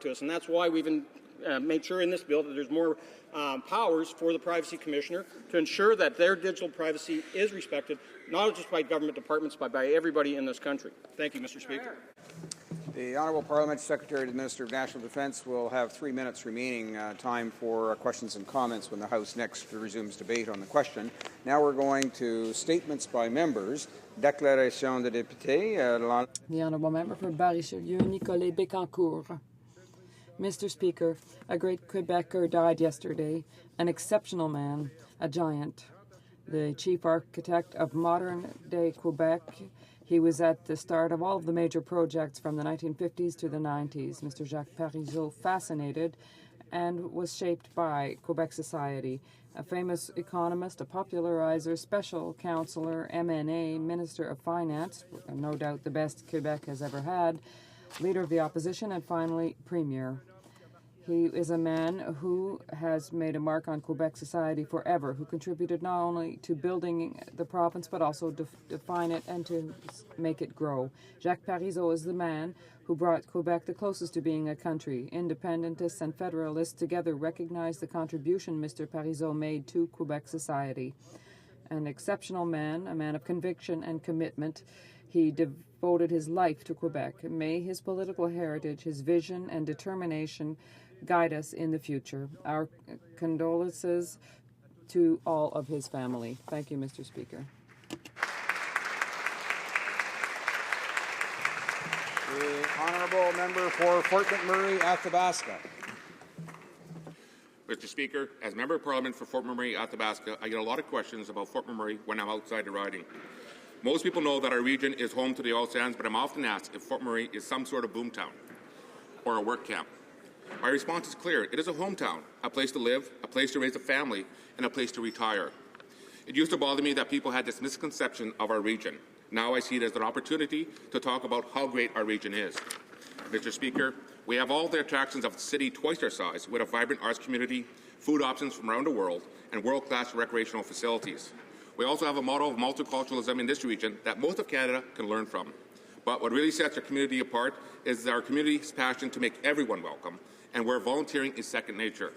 to us, and that's why we've made sure in this bill that there's more powers for the Privacy Commissioner to ensure that their digital privacy is respected, not just by government departments, but by everybody in this country. Thank you, Mr. Speaker. The Honourable Parliamentary Secretary to the Minister of National Defence will have 3 minutes remaining time for questions and comments when the House next resumes debate on the question. Now we're going to statements by members. Déclaration de député. The Honourable Member for Bar-Richelieu, Nicolas Bécancourt. Mr. Speaker, a great Quebecer died yesterday, an exceptional man, a giant, the chief architect of modern-day Quebec. He was at the start of all of the major projects from the 1950s to the 90s. Mr. Jacques Parizeau fascinated and was shaped by Quebec society. A famous economist, a popularizer, special counsellor, MNA, Minister of Finance, no doubt the best Quebec has ever had, leader of the opposition, and finally, Premier. He is a man who has made a mark on Quebec society forever, who contributed not only to building the province, but also to define it and to make it grow. Jacques Parizeau is the man who brought Quebec the closest to being a country. Independentists and Federalists together recognize the contribution Mr. Parizeau made to Quebec society. An exceptional man, a man of conviction and commitment. He devoted his life to Quebec. May his political heritage, his vision and determination guide us in the future. Our condolences to all of his family. Thank you, Mr. Speaker. The Honourable Member for Fort McMurray, Athabasca. Mr. Speaker, as Member of Parliament for Fort McMurray, Athabasca, I get a lot of questions about Fort McMurray when I'm outside the riding. Most people know that our region is home to the oil sands, but I'm often asked if Fort McMurray is some sort of boomtown or a work camp. My response is clear. It is a hometown, a place to live, a place to raise a family, and a place to retire. It used to bother me that people had this misconception of our region. Now I see it as an opportunity to talk about how great our region is. Mr. Speaker, we have all the attractions of a city twice our size, with a vibrant arts community, food options from around the world, and world-class recreational facilities. We also have a model of multiculturalism in this region that most of Canada can learn from. But what really sets our community apart is our community's passion to make everyone welcome, and where volunteering is second nature.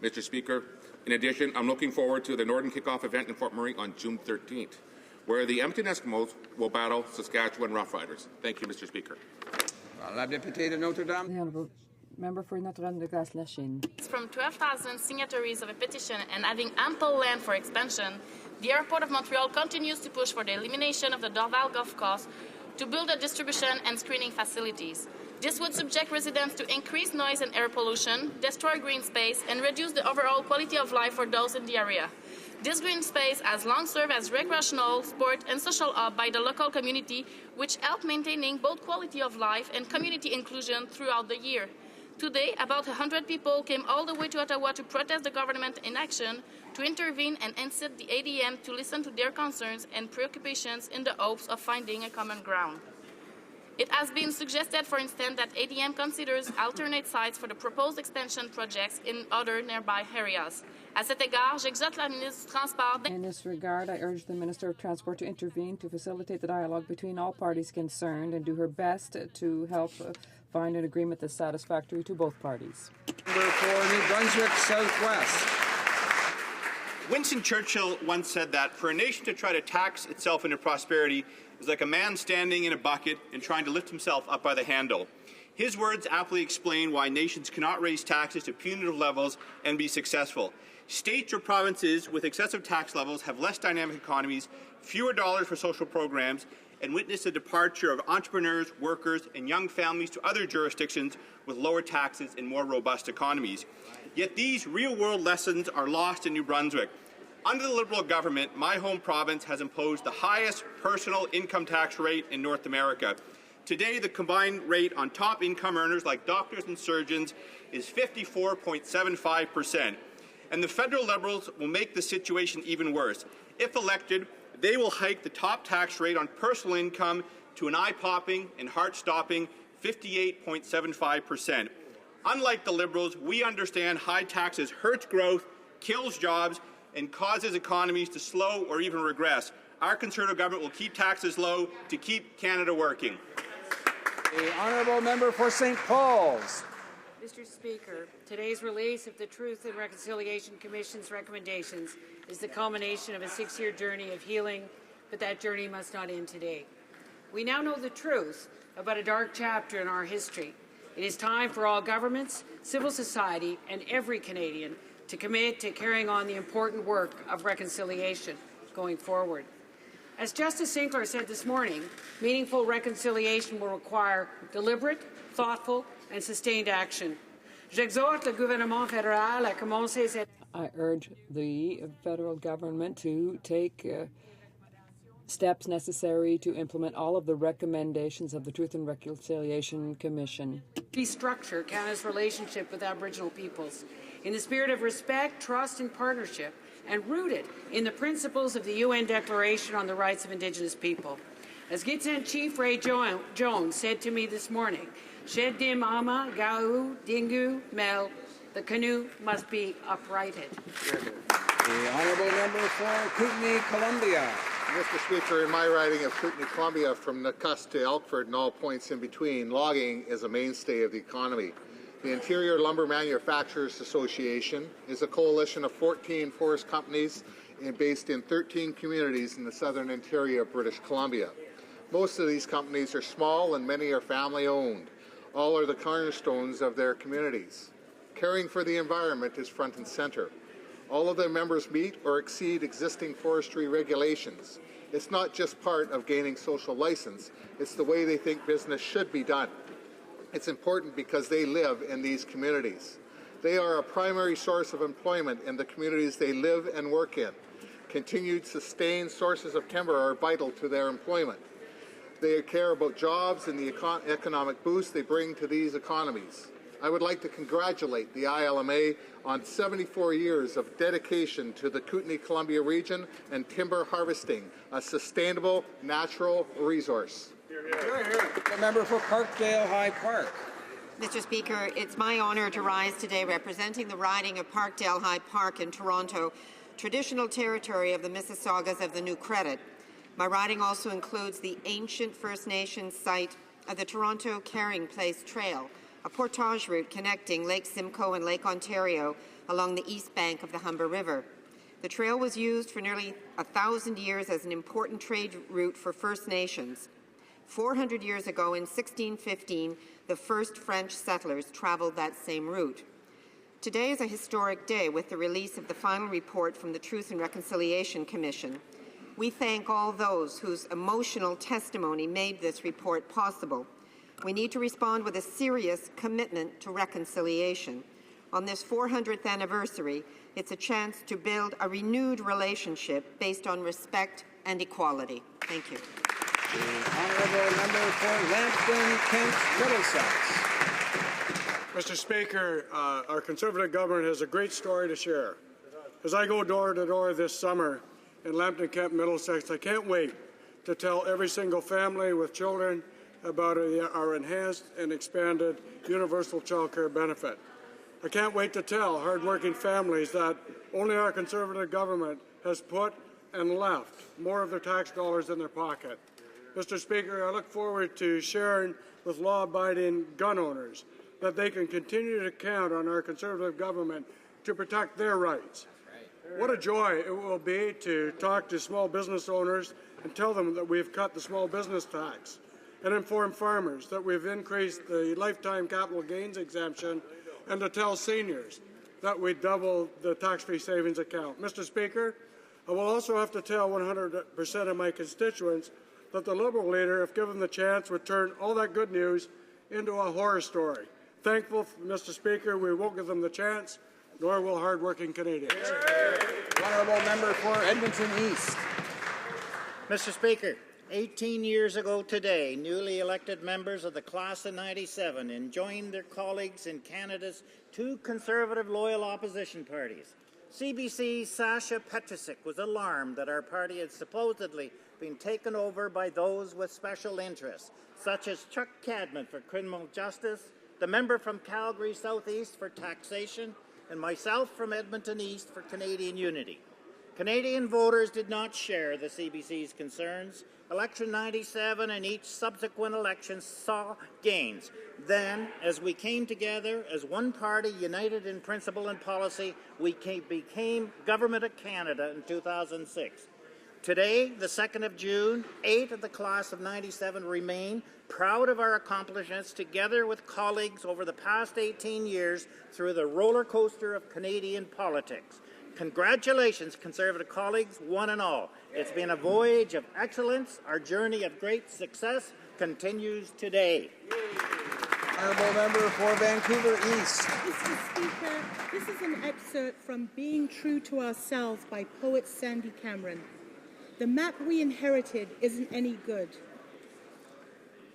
Mr. Speaker, in addition, I'm looking forward to the Northern Kickoff event in Fort McMurray on June 13th, where the Edmonton Eskimos will battle Saskatchewan Roughriders. Thank you, Mr. Speaker. La députée de Notre-Dame. The Honourable Member for Notre-Dame-de-Grâce-Lachine. From 12,000 signatories of a petition and having ample land for expansion, the Airport of Montreal continues to push for the elimination of the Dorval Golf Course to build a distribution and screening facilities. This would subject residents to increased noise and air pollution, destroy green space, and reduce the overall quality of life for those in the area. This green space has long served as recreational, sport, and social hub by the local community, which help maintaining both quality of life and community inclusion throughout the year. Today, about 100 people came all the way to Ottawa to protest the government inaction, to intervene and incite the ADM to listen to their concerns and preoccupations in the hopes of finding a common ground. It has been suggested, for instance, that ADM considers alternate sites for the proposed extension projects in other nearby areas. À cet égard, j'exhorte la ministre du Transport. In this regard, I urge the Minister of Transport to intervene to facilitate the dialogue between all parties concerned and do her best to help find an agreement that's satisfactory to both parties. Member for New Brunswick Southwest. Winston Churchill once said that for a nation to try to tax itself into prosperity is like a man standing in a bucket and trying to lift himself up by the handle. His words aptly explain why nations cannot raise taxes to punitive levels and be successful. States or provinces with excessive tax levels have less dynamic economies, fewer dollars for social programs, and witness the departure of entrepreneurs, workers, and young families to other jurisdictions with lower taxes and more robust economies. Yet these real-world lessons are lost in New Brunswick. Under the Liberal government, my home province has imposed the highest personal income tax rate in North America. Today, the combined rate on top income earners like doctors and surgeons is 54.75%. And the federal Liberals will make the situation even worse. If elected, they will hike the top tax rate on personal income to an eye-popping and heart-stopping 58.75%. Unlike the Liberals, we understand high taxes hurts growth, kills jobs, and causes economies to slow or even regress. Our Conservative government will keep taxes low to keep Canada working. The Honourable Member for St. Paul's. Mr. Speaker, today's release of the Truth and Reconciliation Commission's recommendations is the culmination of a 6-year journey of healing, but that journey must not end today. We now know the truth about a dark chapter in our history. It is time for all governments, civil society, and every Canadian to commit to carrying on the important work of reconciliation going forward. As Justice Sinclair said this morning, meaningful reconciliation will require deliberate, thoughtful, and sustained action. J'exhorte le gouvernement fédéral à commencer cette... I urge the federal government to take steps necessary to implement all of the recommendations of the Truth and Reconciliation Commission. Restructure Canada's relationship with Aboriginal peoples in the spirit of respect, trust, and partnership, and rooted in the principles of the UN Declaration on the Rights of Indigenous People. As Gitxsan Chief Ray Jones said to me this morning, Shed dim ama, gau, dingu, mel, the canoe must be uprighted. The honourable member for Kootenay, Columbia. Mr. Speaker, in my riding of Kootenay, Columbia, from Nakusp to Elkford and all points in between, logging is a mainstay of the economy. The Interior Lumber Manufacturers Association is a coalition of 14 forest companies based in 13 communities in the southern interior of British Columbia. Most of these companies are small and many are family-owned. All are the cornerstones of their communities. Caring for the environment is front and center. All of their members meet or exceed existing forestry regulations. It's not just part of gaining social license, it's the way they think business should be done. It's important because they live in these communities. They are a primary source of employment in the communities they live and work in. Continued sustained sources of timber are vital to their employment. They care about jobs and the economic boost they bring to these economies. I would like to congratulate the ILMA on 74 years of dedication to the Kootenay-Columbia region and timber harvesting, a sustainable natural resource. The member for Parkdale High Park. Mr. Speaker, it's my honour to rise today representing the riding of Parkdale High Park in Toronto, traditional territory of the Mississaugas of the New Credit. My riding also includes the ancient First Nations site of the Toronto Carrying Place Trail, a portage route connecting Lake Simcoe and Lake Ontario along the east bank of the Humber River. The trail was used for nearly 1,000 years as an important trade route for First Nations. 400 years ago, in 1615, the first French settlers traveled that same route. Today is a historic day with the release of the final report from the Truth and Reconciliation Commission. We thank all those whose emotional testimony made this report possible. We need to respond with a serious commitment to reconciliation. On this 400th anniversary, it's a chance to build a renewed relationship based on respect and equality. Thank you. The honourable member for Lambton, Kent, Middlesex. Mr. Speaker, our Conservative government has a great story to share. As I go door to door this summer in Lambton, Kent, Middlesex, I can't wait to tell every single family with children about our enhanced and expanded universal child care benefit. I can't wait to tell hardworking families that only our Conservative government has put and left more of their tax dollars in their pocket. Mr. Speaker, I look forward to sharing with law-abiding gun owners that they can continue to count on our Conservative government to protect their rights. What a joy it will be to talk to small business owners and tell them that we've cut the small business tax, and inform farmers that we've increased the lifetime capital gains exemption, and to tell seniors that we doubled the tax-free savings account. Mr. Speaker, I will also have to tell 100% of my constituents that the Liberal leader, if given the chance, would turn all that good news into a horror story. Thankful, Mr. Speaker, we won't give them the chance, nor will hard-working Canadians. Honourable member for Edmonton East. Mr. Speaker, 18 years ago today, newly elected members of the Class of 97 enjoined their colleagues in Canada's two Conservative loyal opposition parties. CBC's Sasha Petrusik was alarmed that our party had supposedly been taken over by those with special interests, such as Chuck Cadman for criminal justice, the member from Calgary Southeast for taxation, and myself from Edmonton East for Canadian unity. Canadian voters did not share the CBC's concerns. Election 97 and each subsequent election saw gains. Then, as we came together as one party united in principle and policy, we became Government of Canada in 2006. Today, the 2nd of June, 8 of the class of 97 remain proud of our accomplishments together with colleagues over the past 18 years through the roller coaster of Canadian politics. Congratulations, Conservative colleagues, one and all. It's been a voyage of excellence. Our journey of great success continues today. Honourable Member for Vancouver East. Mr. Speaker, this is an excerpt from Being True to Ourselves by poet Sandy Cameron. The map we inherited isn't any good.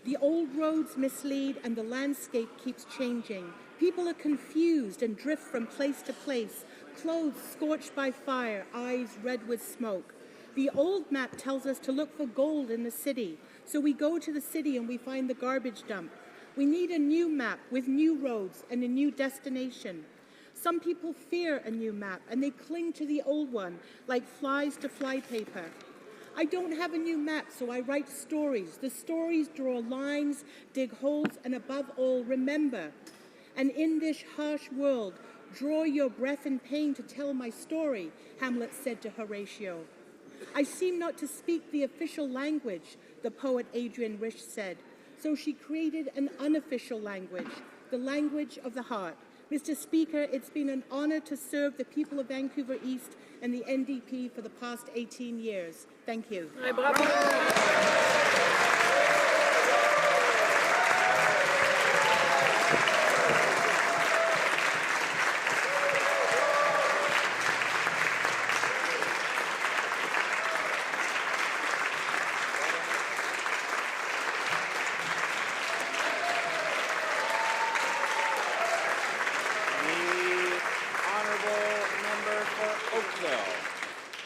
The old roads mislead and the landscape keeps changing. People are confused and drift from place to place, clothes scorched by fire, eyes red with smoke. The old map tells us to look for gold in the city, so we go to the city and we find the garbage dump. We need a new map with new roads and a new destination. Some people fear a new map and they cling to the old one like flies to flypaper. I don't have a new map, so I write stories. The stories draw lines, dig holes, and above all, remember. And in this harsh world, draw your breath in pain to tell my story, Hamlet said to Horatio. I seem not to speak the official language, the poet Adrienne Rich said. So she created an unofficial language, the language of the heart. Mr. Speaker, it's been an honor to serve the people of Vancouver East and the NDP for the past 18 years. Thank you.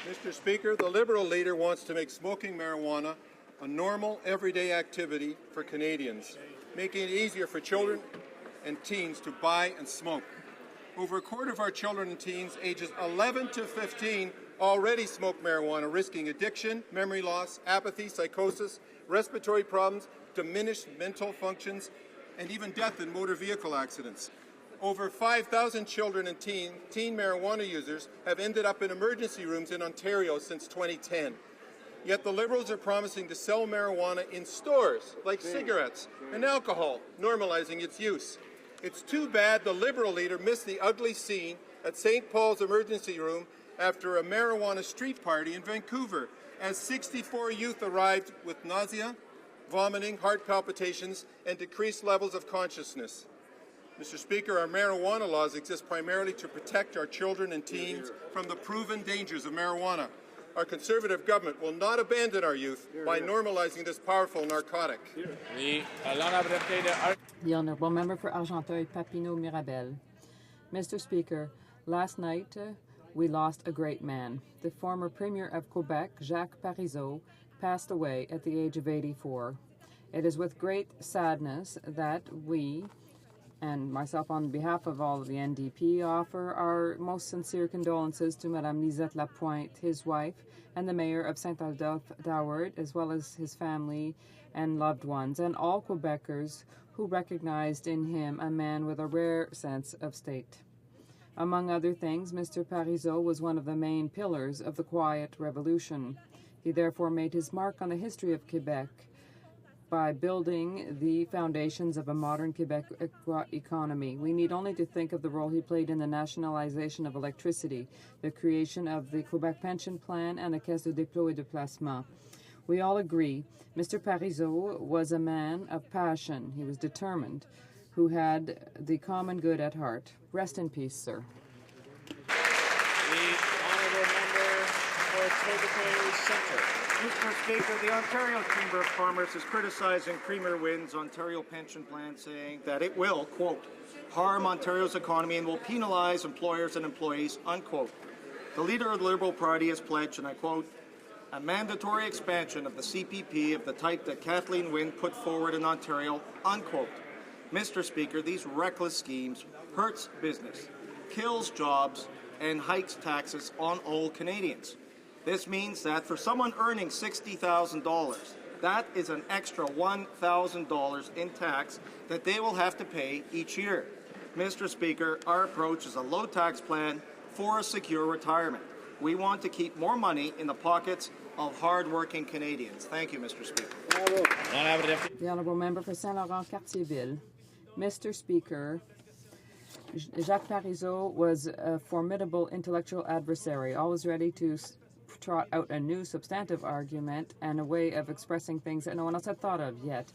Mr. Speaker, the Liberal leader wants to make smoking marijuana a normal, everyday activity for Canadians, making it easier for children and teens to buy and smoke. Over a quarter of our children and teens ages 11 to 15 already smoke marijuana, risking addiction, memory loss, apathy, psychosis, respiratory problems, diminished mental functions, and even death in motor vehicle accidents. Over 5,000 children and teen marijuana users have ended up in emergency rooms in Ontario since 2010. Yet the Liberals are promising to sell marijuana in stores like cigarettes and alcohol, normalizing its use. It's too bad the Liberal leader missed the ugly scene at St. Paul's emergency room after a marijuana street party in Vancouver, as 64 youth arrived with nausea, vomiting, heart palpitations, and decreased levels of consciousness. Mr. Speaker, our marijuana laws exist primarily to protect our children and teens from the proven dangers of marijuana. Our Conservative government will not abandon our youth by normalizing this powerful narcotic. The Honourable Member for Argenteuil-Papineau-Mirabel. Mr. Speaker, last night we lost a great man. The former Premier of Quebec, Jacques Parizeau, passed away at the age of 84. It is with great sadness that we, and myself on behalf of all of the NDP, offer our most sincere condolences to Madame Lisette Lapointe, his wife, and the Mayor of Saint-Adolphe-d'Howard, as well as his family and loved ones, and all Quebecers who recognized in him a man with a rare sense of state. Among other things, Mr. Parizeau was one of the main pillars of the Quiet Revolution. He therefore made his mark on the history of Quebec by building the foundations of a modern Quebec economy. We need only to think of the role he played in the nationalization of electricity, the creation of the Quebec Pension Plan, and the Caisse de dépôt et de placement. We all agree Mr. Parizeau was a man of passion. He was determined, who had the common good at heart. Rest in peace, sir. The Honourable Member for Etobicoke Centre. Mr. Speaker, the Ontario Chamber of Commerce is criticizing Premier Wynn's Ontario pension plan, saying that it will, quote, harm Ontario's economy and will penalize employers and employees, unquote. The leader of the Liberal Party has pledged, and I quote, a mandatory expansion of the CPP of the type that Kathleen Wynne put forward in Ontario, unquote. Mr. Speaker, these reckless schemes hurts business, kills jobs, and hikes taxes on all Canadians. This means that for someone earning $60,000, that is an extra $1,000 in tax that they will have to pay each year. Mr. Speaker, our approach is a low-tax plan for a secure retirement. We want to keep more money in the pockets of hard-working Canadians. Thank you, Mr. Speaker. The Honourable Member for Saint-Laurent-Cartierville. Mr. Speaker, Jacques Parizeau was a formidable intellectual adversary, always ready to trot out a new substantive argument and a way of expressing things that no one else had thought of yet,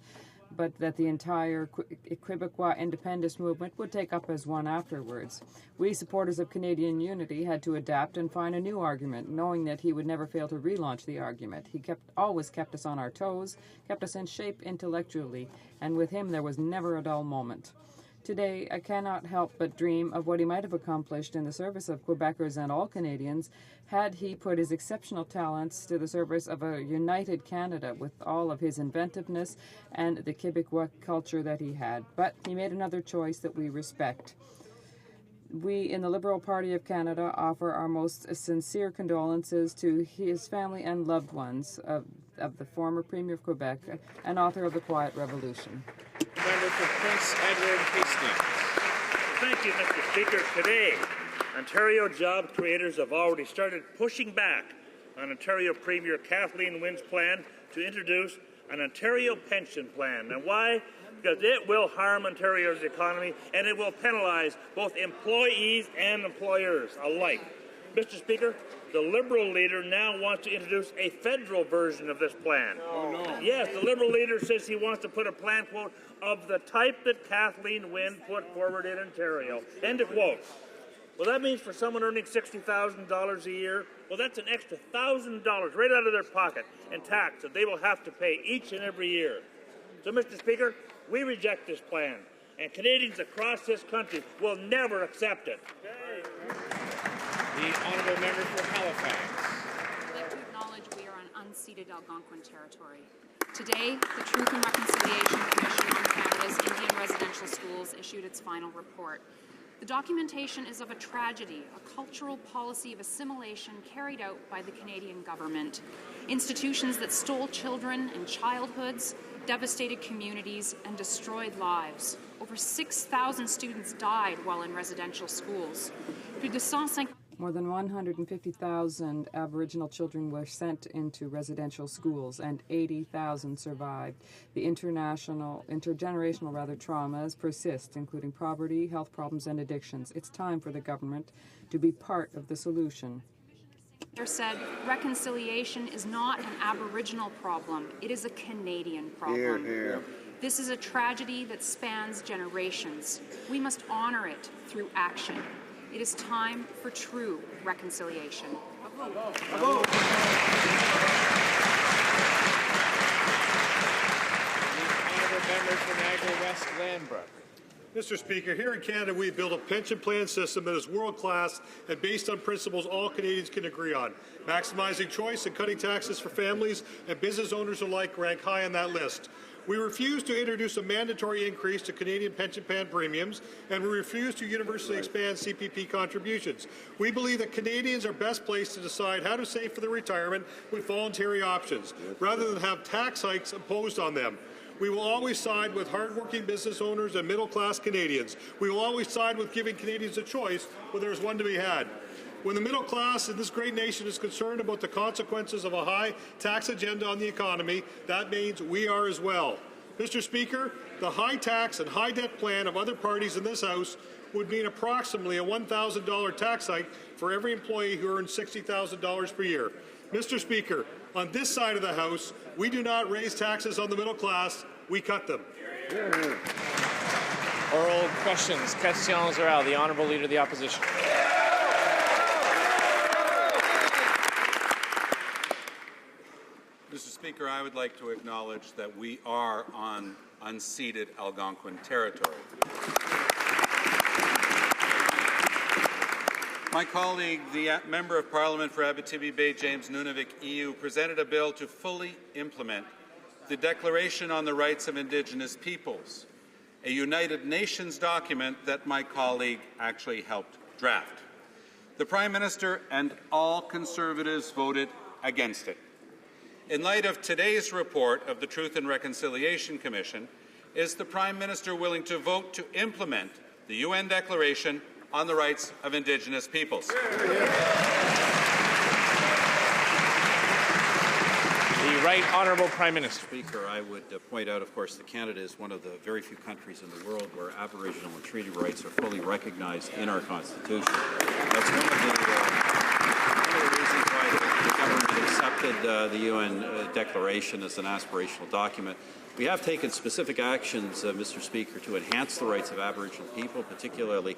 but that the entire Quebecois independence movement would take up as one afterwards. We, supporters of Canadian unity, had to adapt and find a new argument, knowing that he would never fail to relaunch the argument. He always kept us on our toes, kept us in shape intellectually, and with him there was never a dull moment. Today, I cannot help but dream of what he might have accomplished in the service of Quebecers and all Canadians had he put his exceptional talents to the service of a united Canada with all of his inventiveness and the Quebecois culture that he had. But he made another choice that we respect. We in the Liberal Party of Canada offer our most sincere condolences to his family and loved ones of the former Premier of Quebec and author of The Quiet Revolution. Member for Prince Edward Hastings. Thank you, Mr. Speaker. Today, Ontario job creators have already started pushing back on Ontario Premier Kathleen Wynne's plan to introduce an Ontario pension plan. And why? Because it will harm Ontario's economy and it will penalize both employees and employers alike. Mr. Speaker, the Liberal leader now wants to introduce a federal version of this plan. Oh, no. Yes, the Liberal leader says he wants to put a plan, quote, of the type that Kathleen Wynne put forward in Ontario. End of quote. Well, that means for someone earning $60,000 a year, well, that's an extra $1,000 right out of their pocket in tax that they will have to pay each and every year. So, Mr. Speaker, we reject this plan, and Canadians across this country will never accept it. The Honourable Member for Halifax. I'd like to acknowledge we are on unceded Algonquin territory. Today, the Truth and Reconciliation Commission on Canada's Indian residential schools issued its final report. The documentation is of a tragedy, a cultural policy of assimilation carried out by the Canadian government. Institutions that stole children and childhoods, devastated communities, and destroyed lives. Over 6,000 students died while in residential schools. More than 150,000 Aboriginal children were sent into residential schools, and 80,000 survived. The intergenerational traumas persist, including poverty, health problems, and addictions. It's time for the government to be part of the solution. Said reconciliation is not an Aboriginal problem, it is a Canadian problem. This is a tragedy that spans generations. We must honor it through action. It is time for true reconciliation. Honourable Member for Niagara West Glanbrook. Mr. Speaker, here in Canada, we built a pension plan system that is world-class and based on principles all Canadians can agree on. Maximizing choice and cutting taxes for families and business owners alike rank high on that list. We refuse to introduce a mandatory increase to Canadian pension plan premiums, and we refuse to universally expand CPP contributions. We believe that Canadians are best placed to decide how to save for their retirement with voluntary options, rather than have tax hikes imposed on them. We will always side with hard-working business owners and middle-class Canadians. We will always side with giving Canadians a choice where there is one to be had. When the middle class in this great nation is concerned about the consequences of a high tax agenda on the economy, that means we are as well. Mr. Speaker, the high tax and high debt plan of other parties in this House would mean approximately a $1,000 tax hike for every employee who earns $60,000 per year. Mr. Speaker, on this side of the House, we do not raise taxes on the middle class, we cut them. Oral questions. Questions orales. The Honourable Leader of the Opposition. Mr. Speaker, I would like to acknowledge that we are on unceded Algonquin territory. My colleague, the Member of Parliament for Abitibi Bay, James Nunavik, EU, presented a bill to fully implement the Declaration on the Rights of Indigenous Peoples, a United Nations document that my colleague actually helped draft. The Prime Minister and all Conservatives voted against it. In light of today's report of the Truth and Reconciliation Commission, is the Prime Minister willing to vote to implement the UN Declaration on the Rights of Indigenous Peoples? The Right Honourable Prime Minister. Speaker, I would point out, of course, that Canada is one of the very few countries in the world where Aboriginal and treaty rights are fully recognized in our Constitution. That's one of the reasons why the government accepted the UN Declaration as an aspirational document. We have taken specific actions, Mr. Speaker, to enhance the rights of Aboriginal people, particularly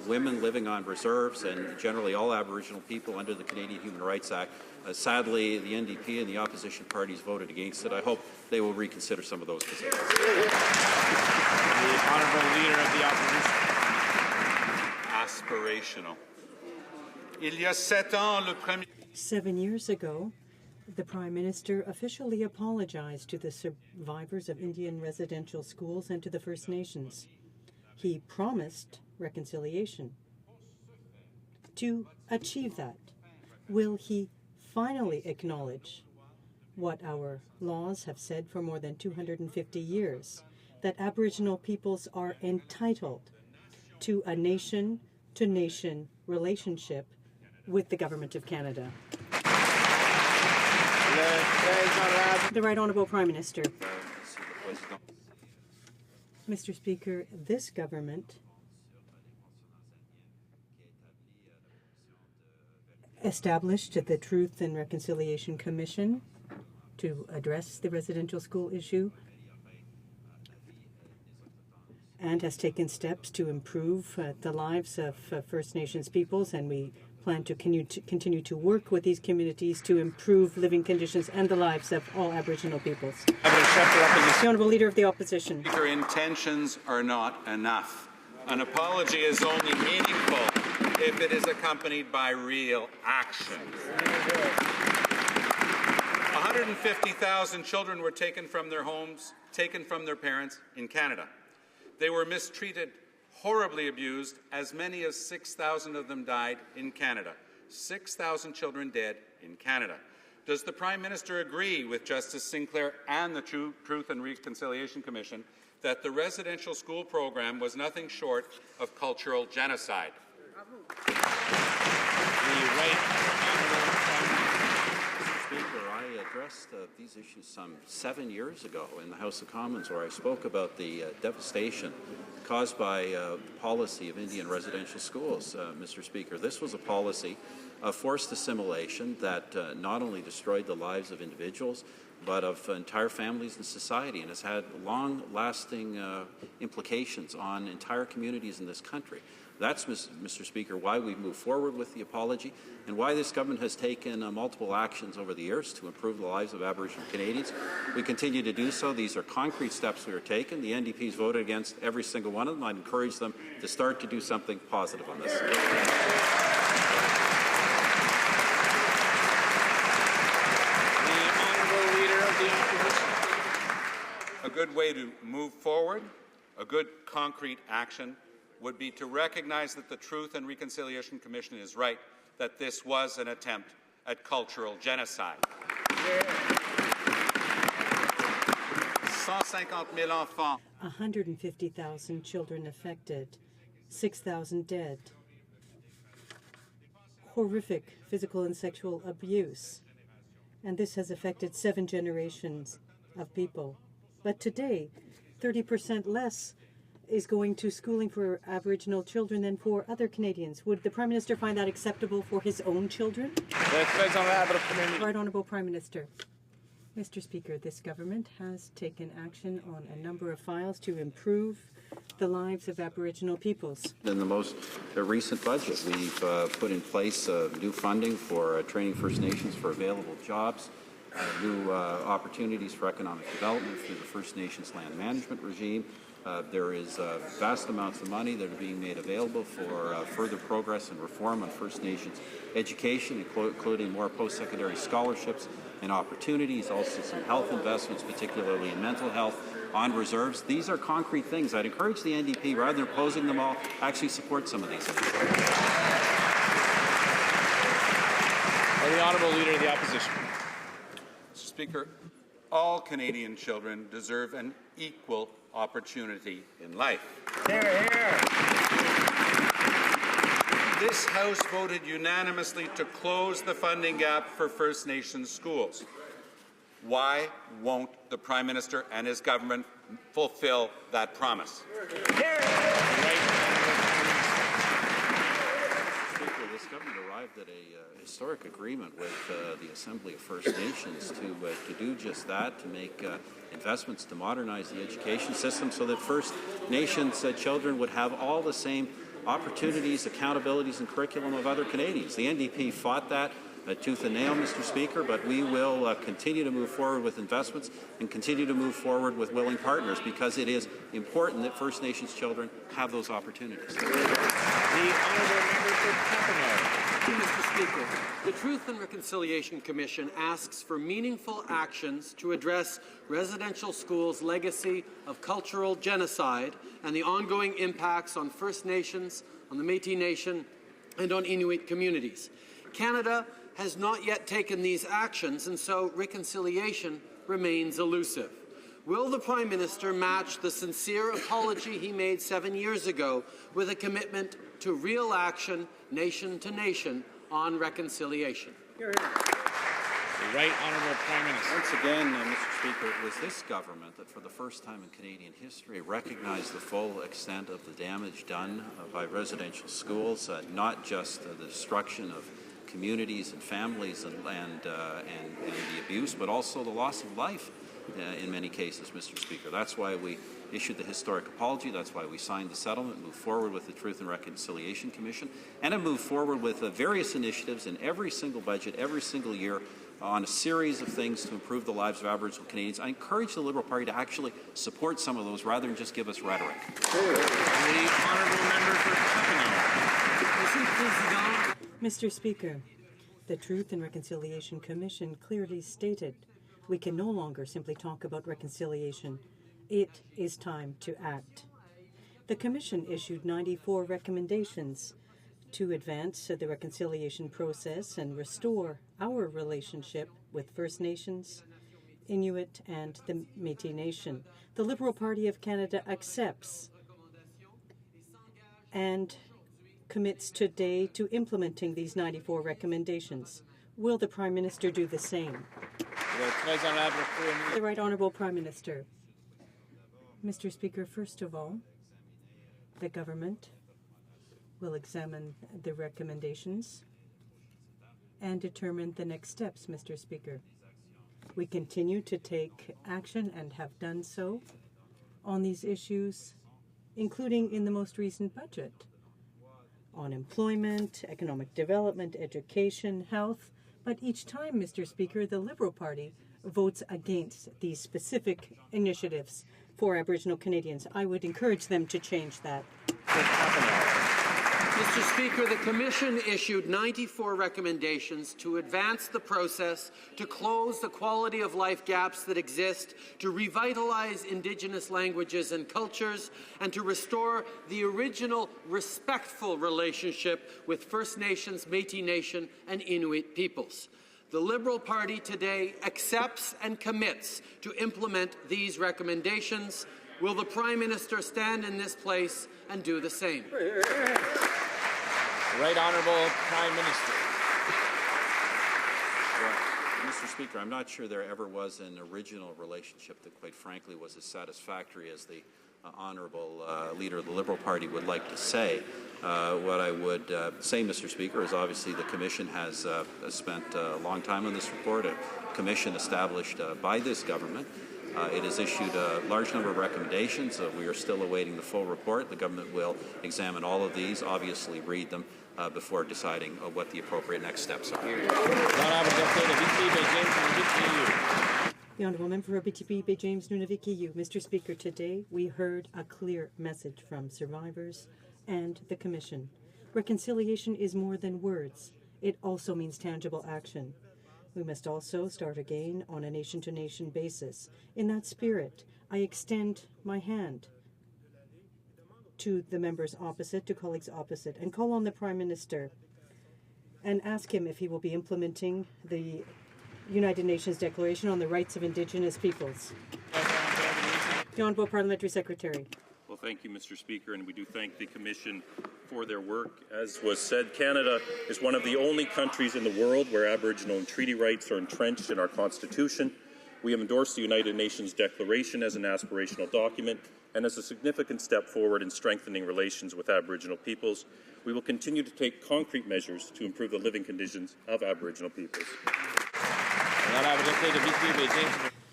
women living on reserves and generally all Aboriginal people under the Canadian Human Rights Act. Sadly, the NDP and the opposition parties voted against it. I hope they will reconsider some of those positions. The Honourable Leader of the Opposition. Aspirational. 7 years ago, the Prime Minister officially apologized to the survivors of Indian residential schools and to the First Nations. He promised reconciliation. To achieve that, will he finally acknowledge what our laws have said for more than 250 years, that Aboriginal peoples are entitled to a nation-to-nation relationship with the Government of Canada? The Right Honourable Prime Minister. Mr. Speaker, this government established the Truth and Reconciliation Commission to address the residential school issue and has taken steps to improve the lives of First Nations peoples, and we plan to continue to work with these communities to improve living conditions and the lives of all Aboriginal peoples. The Honourable Leader of the Opposition. Speaker, intentions are not enough. An apology is only meaningful if it is accompanied by real action. 150,000 children were taken from their homes, taken from their parents in Canada. They were mistreated, horribly abused. As many as 6,000 of them died in Canada. 6,000 children dead in Canada. Does the Prime Minister agree with Justice Sinclair and the Truth and Reconciliation Commission that the residential school program was nothing short of cultural genocide? Speaker, I addressed these issues some 7 years ago in the House of Commons, where I spoke about the devastation caused by the policy of Indian residential schools, Mr. Speaker. This was a policy of forced assimilation that not only destroyed the lives of individuals, but of entire families and society, and has had long-lasting implications on entire communities in this country. That's, Mr. Speaker, why we've moved forward with the apology and why this government has taken multiple actions over the years to improve the lives of Aboriginal Canadians. We continue to do so. These are concrete steps we are taking. The NDP's voted against every single one of them. I'd encourage them to start to do something positive on this. The Honourable Leader of the Opposition. A good way to move forward, a good concrete action, would be to recognize that the Truth and Reconciliation Commission is right, that this was an attempt at cultural genocide. 150,000 children affected, 6,000 dead. Horrific physical and sexual abuse. And this has affected 7 generations of people. But today, 30% less is going to schooling for Aboriginal children than for other Canadians. Would the Prime Minister find that acceptable for his own children? Right Honourable Prime Minister. Mr. Speaker, this government has taken action on a number of files to improve the lives of Aboriginal peoples. In the most recent budget, we've put in place new funding for training First Nations for available jobs, new opportunities for economic development through the First Nations land management regime. There is vast amounts of money that are being made available for further progress and reform on First Nations education, including more post-secondary scholarships and opportunities, also some health investments, particularly in mental health, on reserves. These are concrete things. I'd encourage the NDP, rather than opposing them all, actually support some of these. Or the Honourable Leader of the Opposition. Mr. Speaker, all Canadian children deserve an equal opportunity in life. Hear, hear. This House voted unanimously to close the funding gap for First Nations schools. Why won't the Prime Minister and his government fulfill that promise? Speaker, this government arrived at a historic agreement with the Assembly of First Nations to do just that, to make investments to modernize the education system so that First Nations children would have all the same opportunities, accountabilities, and curriculum of other Canadians. The NDP fought that tooth and nail, Mr. Speaker, but we will continue to move forward with investments and continue to move forward with willing partners because it is important that First Nations children have those opportunities. The Honourable Member for Papineau. Mr. Speaker, the Truth and Reconciliation Commission asks for meaningful actions to address residential schools' legacy of cultural genocide and the ongoing impacts on First Nations, on the Métis Nation, and on Inuit communities. Canada has not yet taken these actions, and so reconciliation remains elusive. Will the Prime Minister match the sincere apology he made 7 years ago with a commitment to real action, nation to nation, on reconciliation? The Right Honourable Prime Minister. Once again, Mr. Speaker, it was this government that for the first time in Canadian history recognized the full extent of the damage done by residential schools, not just the destruction of communities and families and the abuse, but also the loss of life in many cases, Mr. Speaker. That's why we issued the historic apology. That's why we signed the settlement, moved forward with the Truth and Reconciliation Commission, and have moved forward with various initiatives in every single budget, every single year, on a series of things to improve the lives of Aboriginal Canadians. I encourage the Liberal Party to actually support some of those rather than just give us rhetoric. The Honourable Member for Papineau. Mr. Speaker, the Truth and Reconciliation Commission clearly stated we can no longer simply talk about reconciliation. It is time to act. The Commission issued 94 recommendations to advance the reconciliation process and restore our relationship with First Nations, Inuit, and the Métis Nation. The Liberal Party of Canada accepts and commits today to implementing these 94 recommendations. Will the Prime Minister do the same? The Right Honourable Prime Minister. Mr. Speaker, first of all, the government will examine the recommendations and determine the next steps, Mr. Speaker. We continue to take action and have done so on these issues, including in the most recent budget, on employment, economic development, education, health. But each time, Mr. Speaker, the Liberal Party votes against these specific initiatives for Aboriginal Canadians. I would encourage them to change that. Mr. Speaker, the Commission issued 94 recommendations to advance the process, to close the quality of life gaps that exist, to revitalize Indigenous languages and cultures, and to restore the original respectful relationship with First Nations, Métis Nation, and Inuit peoples. The Liberal Party today accepts and commits to implement these recommendations. Will the Prime Minister stand in this place and do the same? Right Honourable Prime Minister. Well, Mr. Speaker, I'm not sure there ever was an original relationship that, quite frankly, was as satisfactory as the Honourable Leader of the Liberal Party would like to say. What I would say, Mr. Speaker, is obviously the Commission has spent a long time on this report, a commission established by this government. It has issued a large number of recommendations. We are still awaiting the full report. The government will examine all of these, obviously read them before deciding what the appropriate next steps are. The Honourable Member for BTP Bay James Nunavik EU. Mr. Speaker, today we heard a clear message from survivors and the Commission. Reconciliation is more than words. It also means tangible action. We must also start again on a nation-to-nation basis. In that spirit, I extend my hand to the members opposite, to colleagues opposite, and call on the Prime Minister and ask him if he will be implementing the United Nations Declaration on the Rights of Indigenous Peoples. The Honourable Parliamentary Secretary. Well, thank you, Mr. Speaker, and we do thank the Commission for their work. As was said, Canada is one of the only countries in the world where Aboriginal and treaty rights are entrenched in our Constitution. We have endorsed the United Nations Declaration as an aspirational document and as a significant step forward in strengthening relations with Aboriginal peoples. We will continue to take concrete measures to improve the living conditions of Aboriginal peoples.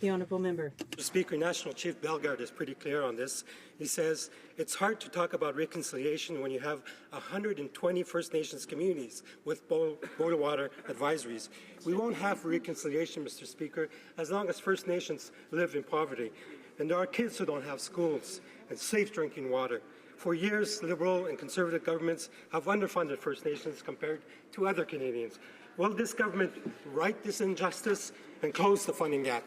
The Honourable Member. Mr. Speaker, National Chief Bellegarde is pretty clear on this. He says it's hard to talk about reconciliation when you have 120 First Nations communities with boil water advisories. We won't have reconciliation, Mr. Speaker, as long as First Nations live in poverty. And there are kids who don't have schools and safe drinking water. For years, Liberal and Conservative governments have underfunded First Nations compared to other Canadians. Will this government right this injustice and close the funding gap?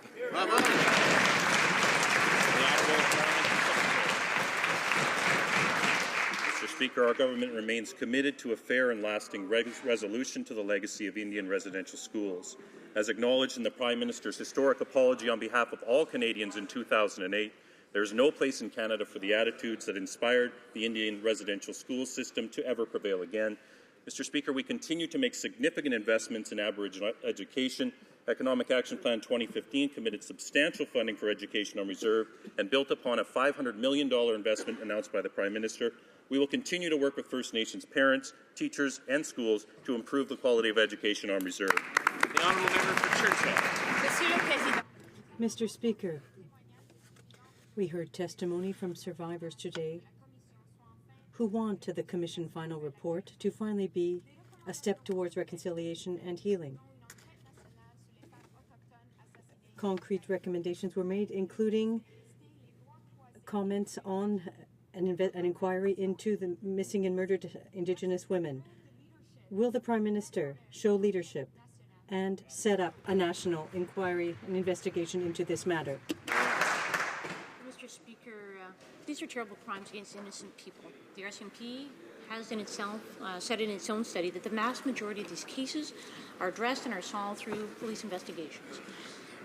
Mr. Speaker, our government remains committed to a fair and lasting resolution to the legacy of Indian residential schools. As acknowledged in the Prime Minister's historic apology on behalf of all Canadians in 2008, there is no place in Canada for the attitudes that inspired the Indian residential school system to ever prevail again. Mr. Speaker, we continue to make significant investments in Aboriginal education. Economic Action Plan 2015 committed substantial funding for education on reserve and built upon a $500 million investment announced by the Prime Minister. We will continue to work with First Nations parents, teachers and schools to improve the quality of education on reserve. The Honourable Member for Churchill. Mr. Speaker, we heard testimony from survivors today who want the Commission final report to finally be a step towards reconciliation and healing. Concrete recommendations were made, including comments on an inquiry into the missing and murdered Indigenous women. Will the Prime Minister show leadership and set up a national inquiry and investigation into this matter? Mr. Speaker, these are terrible crimes against innocent people. The RCMP has in itself said in its own study that the vast majority of these cases are addressed and are solved through police investigations.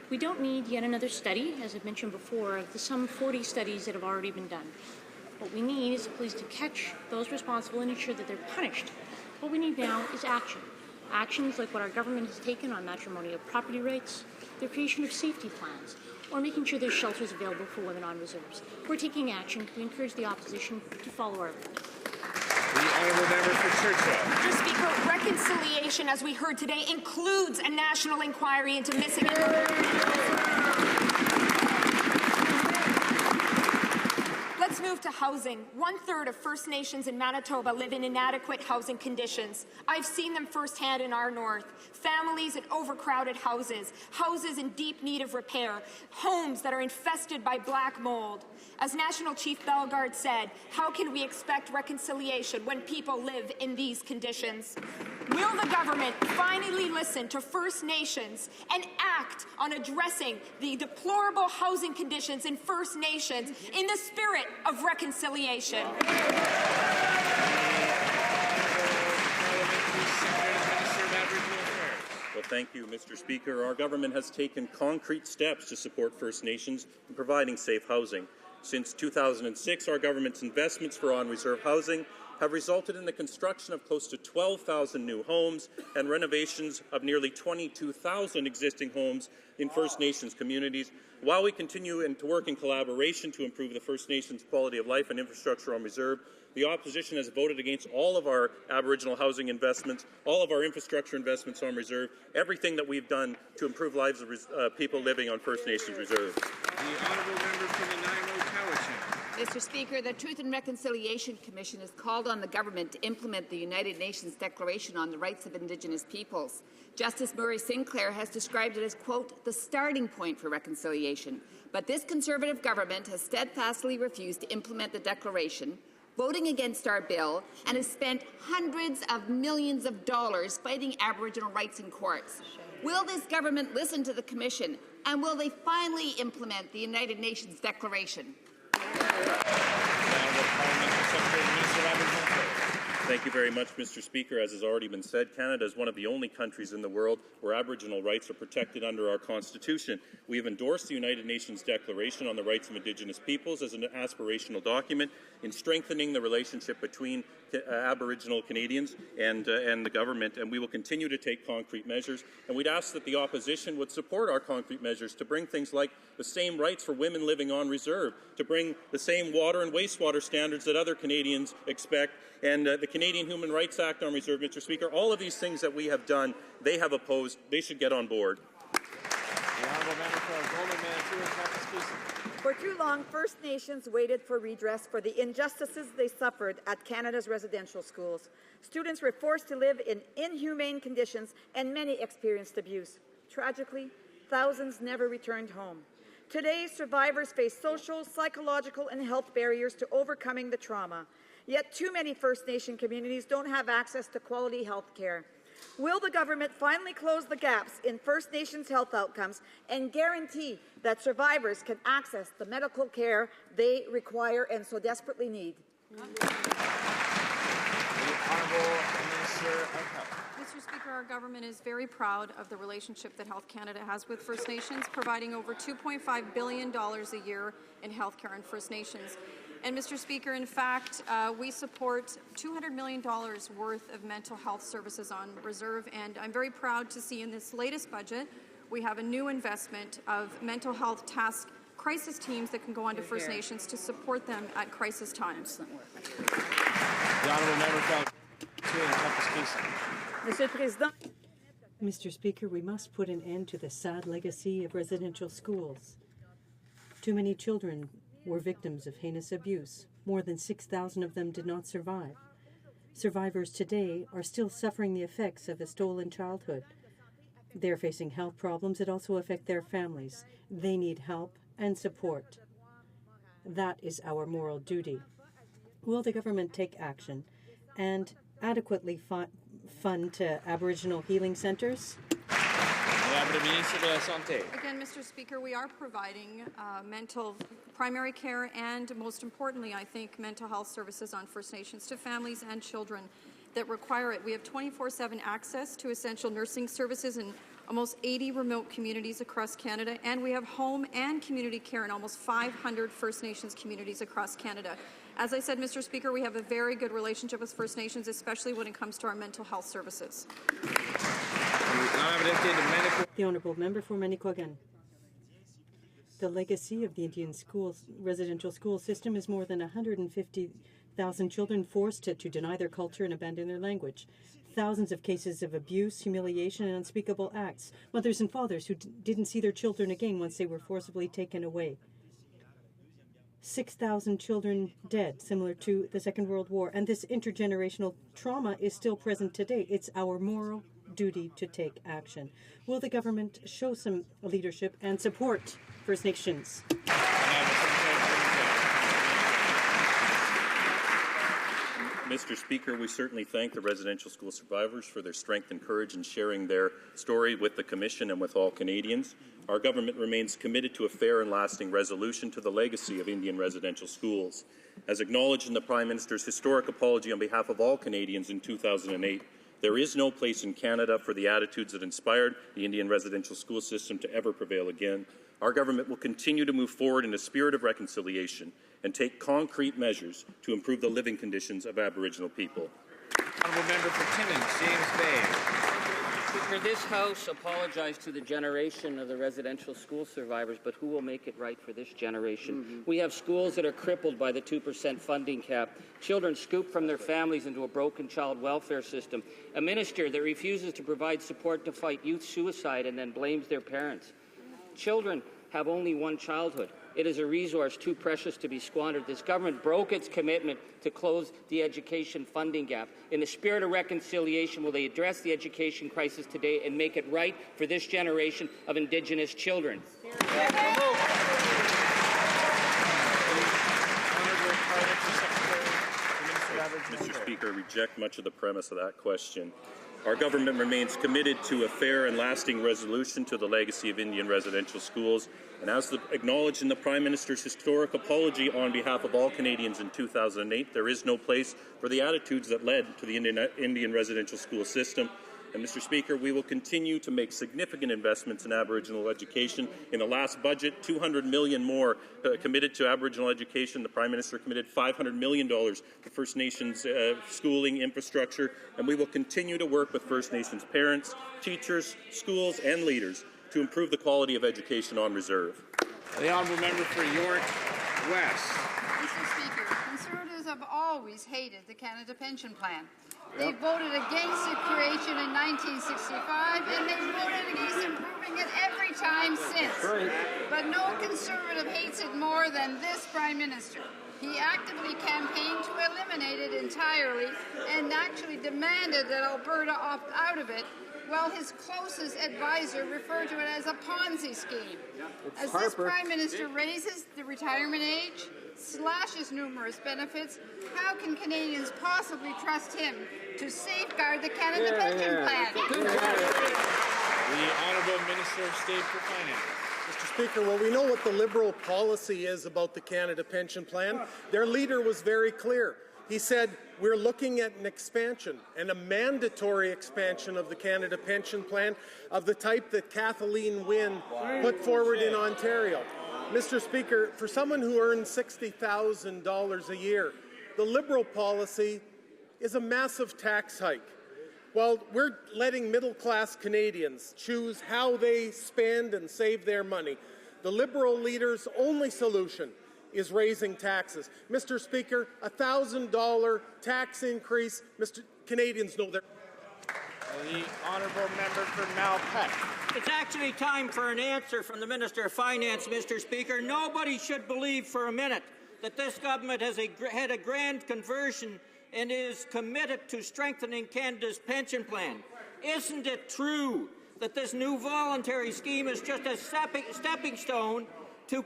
We don't need yet another study, as I've mentioned before, of the some 40 studies that have already been done. What we need is the police to catch those responsible and ensure that they're punished. What we need now is action. Actions like what our government has taken on matrimonial property rights, the creation of safety plans, or making sure there's shelters available for women on reserves. We're taking action. We encourage the opposition to follow our lead. The Honourable Member for Churchill. Mr. Speaker, reconciliation, as we heard today, includes a national inquiry into missing and murdered. Let's move to housing. 1/3 of First Nations in Manitoba live in inadequate housing conditions. I've seen them firsthand in our north. Families in overcrowded houses, houses in deep need of repair, homes that are infested by black mold. As National Chief Bellegarde said, how can we expect reconciliation when people live in these conditions? Will the government finally listen to First Nations and act on addressing the deplorable housing conditions in First Nations in the spirit of reconciliation? Well, thank you, Mr. Speaker. Our government has taken concrete steps to support First Nations in providing safe housing. Since 2006, our government's investments for on-reserve housing have resulted in the construction of close to 12,000 new homes and renovations of nearly 22,000 existing homes in First Nations communities. While we continue to work in collaboration to improve the First Nations' quality of life and infrastructure on reserve, the opposition has voted against all of our Aboriginal housing investments, all of our infrastructure investments on reserve, everything that we've done to improve lives of people living on First Nations reserve. The Honourable Member for Nanaimo-Cowichan. Mr. Speaker, the Truth and Reconciliation Commission has called on the government to implement the United Nations Declaration on the Rights of Indigenous Peoples. Justice Murray Sinclair has described it as, quote, the starting point for reconciliation. But this Conservative government has steadfastly refused to implement the declaration, voting against our bill, and has spent hundreds of millions of dollars fighting Aboriginal rights in courts. Will this government listen to the Commission, and will they finally implement the United Nations Declaration? Thank you very much, Mr. Speaker. As has already been said, Canada is one of the only countries in the world where Aboriginal rights are protected under our Constitution. We have endorsed the United Nations Declaration on the Rights of Indigenous Peoples as an aspirational document in strengthening the relationship between Aboriginal Canadians and the government, and we will continue to take concrete measures. And we'd ask that the opposition would support our concrete measures to bring things like the same rights for women living on reserve, to bring the same water and wastewater standards that other Canadians expect, and the Canadian Human Rights Act on reserve, Mr. Speaker. All of these things that we have done, they have opposed. They should get on board. The honourable member for Golden Manitoulin, Kapuskasing. For too long, First Nations waited for redress for the injustices they suffered at Canada's residential schools. Students were forced to live in inhumane conditions, and many experienced abuse. Tragically, thousands never returned home. Today, survivors face social, psychological, and health barriers to overcoming the trauma. Yet too many First Nation communities don't have access to quality health care. Will the government finally close the gaps in First Nations health outcomes and guarantee that survivors can access the medical care they require and so desperately need? The Honourable Minister of Health. Mr. Speaker, our government is very proud of the relationship that Health Canada has with First Nations, providing over $2.5 billion a year in health care in First Nations. And, Mr. Speaker, in fact, we support $200 million worth of mental health services on reserve, and I'm very proud to see in this latest budget we have a new investment of mental health task crisis teams that can go on to First Nations to support them at crisis times. The honourable member from Monsieur le Président. Mr. Speaker, we must put an end to the sad legacy of residential schools. Too many children were victims of heinous abuse. More than 6,000 of them did not survive. Survivors today are still suffering the effects of a stolen childhood. They're facing health problems that also affect their families. They need help and support. That is our moral duty. Will the government take action and adequately fund Aboriginal healing centres? Again, Mr. Speaker, we are providing mental primary care and, most importantly, I think, mental health services on First Nations to families and children that require it. We have 24/7 access to essential nursing services in almost 80 remote communities across Canada, and we have home and community care in almost 500 First Nations communities across Canada. As I said, Mr. Speaker, we have a very good relationship with First Nations, especially when it comes to our mental health services. The Honourable Member for Manicouagan. The legacy of the Indian residential school system is more than 150,000 children forced to deny their culture and abandon their language. Thousands of cases of abuse, humiliation, and unspeakable acts. Mothers and fathers who didn't see their children again once they were forcibly taken away. 6,000 children dead, similar to the Second World War. And this intergenerational trauma is still present today. It's our moral duty to take action. Will the government show some leadership and support First Nations? Mr. Speaker, we certainly thank the residential school survivors for their strength and courage in sharing their story with the Commission and with all Canadians. Our government remains committed to a fair and lasting resolution to the legacy of Indian residential schools. As acknowledged in the Prime Minister's historic apology on behalf of all Canadians in 2008, there is no place in Canada for the attitudes that inspired the Indian residential school system to ever prevail again. Our government will continue to move forward in a spirit of reconciliation and take concrete measures to improve the living conditions of Aboriginal people. Honourable Member for Timmins, James Bay. Speaker, this House apologized to the generation of the residential school survivors, but who will make it right for this generation? We have schools that are crippled by the 2% funding cap, children scooped from their families into a broken child welfare system, a minister that refuses to provide support to fight youth suicide and then blames their parents. Children have only one childhood. It is a resource too precious to be squandered. This government broke its commitment to close the education funding gap. In the spirit of reconciliation, will they address the education crisis today and make it right for this generation of Indigenous children? Mr. Speaker, I reject much of the premise of that question. Our government remains committed to a fair and lasting resolution to the legacy of Indian residential schools, and as acknowledged in the Prime Minister's historic apology on behalf of all Canadians in 2008, there is no place for the attitudes that led to the Indian residential school system. And Mr. Speaker, we will continue to make significant investments in Aboriginal education. In the last budget, $200 million more committed to Aboriginal education. The Prime Minister committed $500 million to First Nations schooling infrastructure, and we will continue to work with First Nations parents, teachers, schools, and leaders to improve the quality of education on reserve. The honourable member for York West. Mr. Speaker, Conservatives have always hated the Canada Pension Plan. They voted against its creation in 1965, and they voted against improving it every time since. But no Conservative hates it more than this Prime Minister. He actively campaigned to eliminate it entirely and actually demanded that Alberta opt out of it, while his closest advisor referred to it as a Ponzi scheme. As this Prime Minister raises the retirement age, slashes numerous benefits, how can Canadians possibly trust him to safeguard the Canada Pension Plan? The Honourable Minister of State for Finance. Mr. Speaker, well, we know what the Liberal policy is about the Canada Pension Plan. Their leader was very clear. He said, we're looking at an expansion, and a mandatory expansion of the Canada Pension Plan of the type that Kathleen Wynne put forward in Ontario. Mr. Speaker, for someone who earns $60,000 a year, the Liberal policy is a massive tax hike. While we're letting middle-class Canadians choose how they spend and save their money, the Liberal leader's only solution is raising taxes. Mr. Speaker, a $1,000 tax increase, Canadians know that. The honourable member for Malpeque. It's actually time for an answer from the Minister of Finance, Mr. Speaker. Nobody should believe for a minute that this government has had a grand conversion and is committed to strengthening Canada's pension plan. Isn't it true that this new voluntary scheme is just a stepping stone to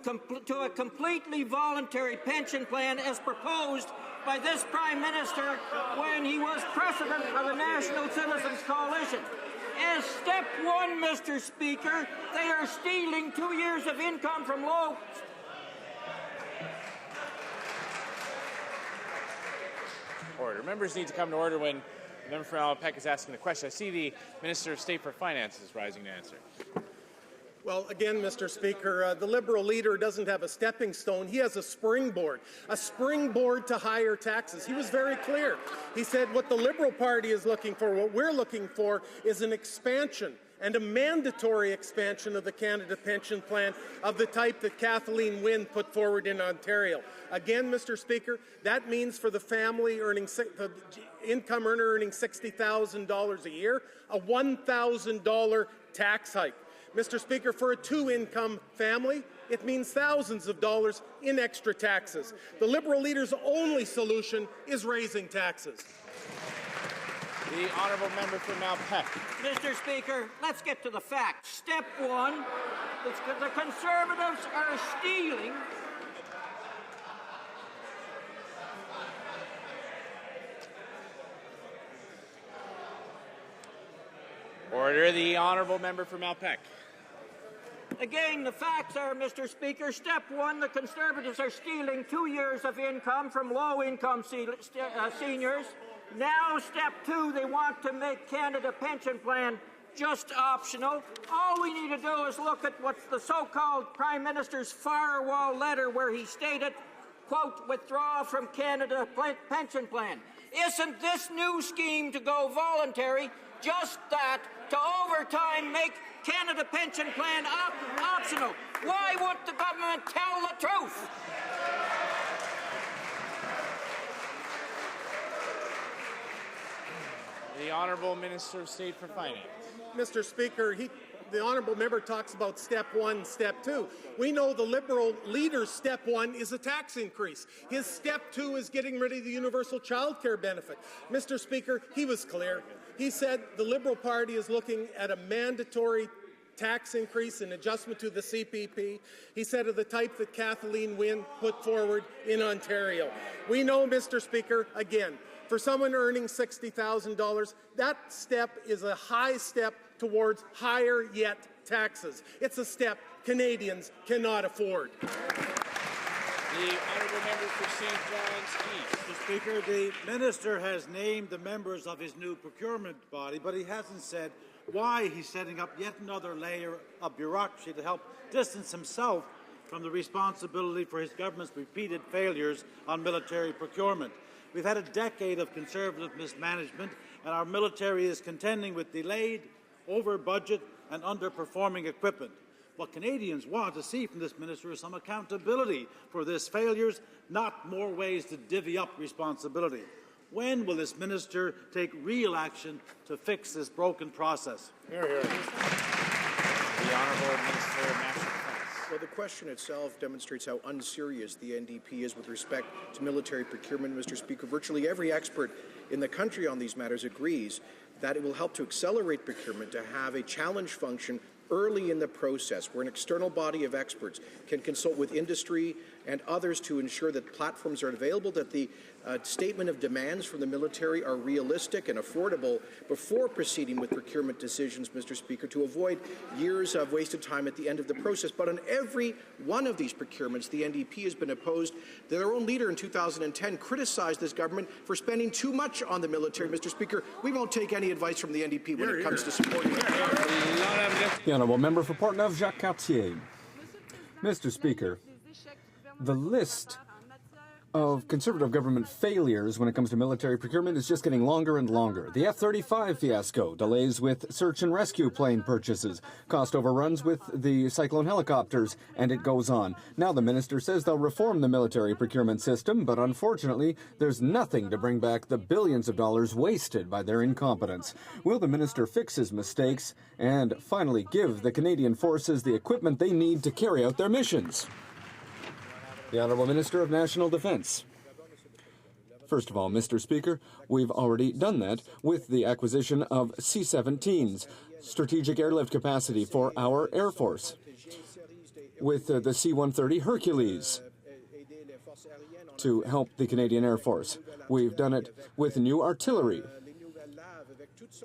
a completely voluntary pension plan as proposed by this Prime Minister when he was President of the National Citizens Coalition? As step one, Mr. Speaker, they are stealing 2 years of income from low... Order. Members need to come to order when the member from Malpeque is asking the question. I see the Minister of State for Finance is rising to answer. Well, again, Mr. Speaker, the Liberal leader doesn't have a stepping stone. He has a springboard to higher taxes. He was very clear. He said what the Liberal Party is looking for, what we're looking for, is an expansion and a mandatory expansion of the Canada Pension Plan of the type that Kathleen Wynne put forward in Ontario. Again, Mr. Speaker, that means for the family earning, the income earner earning $60,000 a year, a $1,000 tax hike. Mr. Speaker, for a two-income family, it means thousands of dollars in extra taxes. The Liberal leader's only solution is raising taxes. The honourable member for Malpeque. Mr. Speaker, let's get to the facts. Step one, the Conservatives are stealing Order. The honourable member for Malpeque. Again, the facts are, Mr. Speaker, step one, the Conservatives are stealing 2 years of income from low-income seniors. Now, step two, they want to make Canada Pension Plan just optional. All we need to do is look at what's the so-called Prime Minister's firewall letter where he stated, quote, withdraw from Canada Pension Plan. Isn't this new scheme to go voluntary just that, to over time make Canada Pension Plan optional? Why won't the government tell the truth? The Honourable Minister of State for Finance. Mr. Speaker, the honourable member talks about step one, step two. We know the Liberal leader's step one is a tax increase. His step two is getting rid of the universal child care benefit. Mr. Speaker, he was clear. He said the Liberal Party is looking at a mandatory tax increase and adjustment to the CPP. He said of the type that Kathleen Wynne put forward in Ontario. We know, Mr. Speaker, again, for someone earning $60,000, that step is a high step towards higher yet taxes. It's a step Canadians cannot afford. The honourable member for St. John's East. Mr. Speaker, the minister has named the members of his new procurement body, but he hasn't said why he's setting up yet another layer of bureaucracy to help distance himself from the responsibility for his government's repeated failures on military procurement. We've had a decade of conservative mismanagement, and our military is contending with delayed, over-budget and underperforming equipment. What Canadians want to see from this minister is some accountability for these failures, not more ways to divvy up responsibility. When will this minister take real action to fix this broken process? Hear, hear. The Honourable Minister of National Defence. Well, the question itself demonstrates how unserious the NDP is with respect to military procurement, Mr. Speaker. Virtually every expert in the country on these matters agrees that it will help to accelerate procurement to have a challenge function early in the process, where an external body of experts can consult with industry and others to ensure that platforms are available, that the statement of demands from the military are realistic and affordable before proceeding with procurement decisions, Mr. Speaker, to avoid years of wasted time at the end of the process. But on every one of these procurements, the NDP has been opposed. Their own leader in 2010 criticized this government for spending too much on the military, Mr. Speaker. We won't take any advice from the NDP when it comes to supporting it. The honourable member for Portneuf-Jacques-Cartier. Mr. Speaker, the list of Conservative government failures when it comes to military procurement is just getting longer and longer. The F-35 fiasco, delays with search and rescue plane purchases, cost overruns with the Cyclone helicopters, and it goes on. Now the minister says they'll reform the military procurement system, but unfortunately there's nothing to bring back the billions of dollars wasted by their incompetence. Will the minister fix his mistakes and finally give the Canadian forces the equipment they need to carry out their missions? The Honourable Minister of National Defence. First of all, Mr. Speaker, we've already done that with the acquisition of C-17s, strategic airlift capacity for our Air Force, with the C-130 Hercules to help the Canadian Air Force. We've done it with new artillery,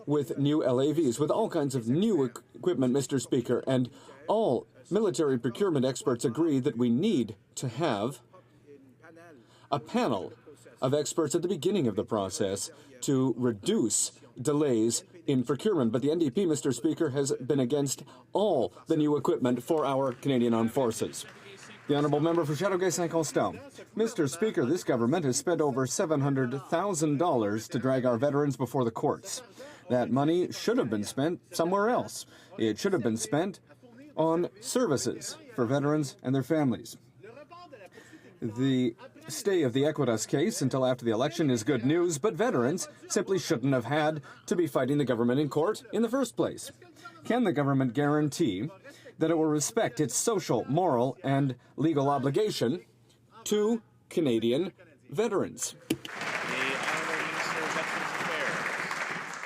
with new LAVs, with all kinds of new equipment, Mr. Speaker, and all military procurement experts agree that we need to have a panel of experts at the beginning of the process to reduce delays in procurement. But the NDP, Mr. Speaker, has been against all the new equipment for our Canadian Armed Forces. The honourable member for Châteauguay-Saint-Constant. Mr. Speaker, this government has spent over $700,000 to drag our veterans before the courts. That money should have been spent somewhere else. It should have been spent on services for veterans and their families. The stay of the Equitas case until after the election is good news, but veterans simply shouldn't have had to be fighting the government in court in the first place. Can the government guarantee that it will respect its social, moral, and legal obligation to Canadian veterans?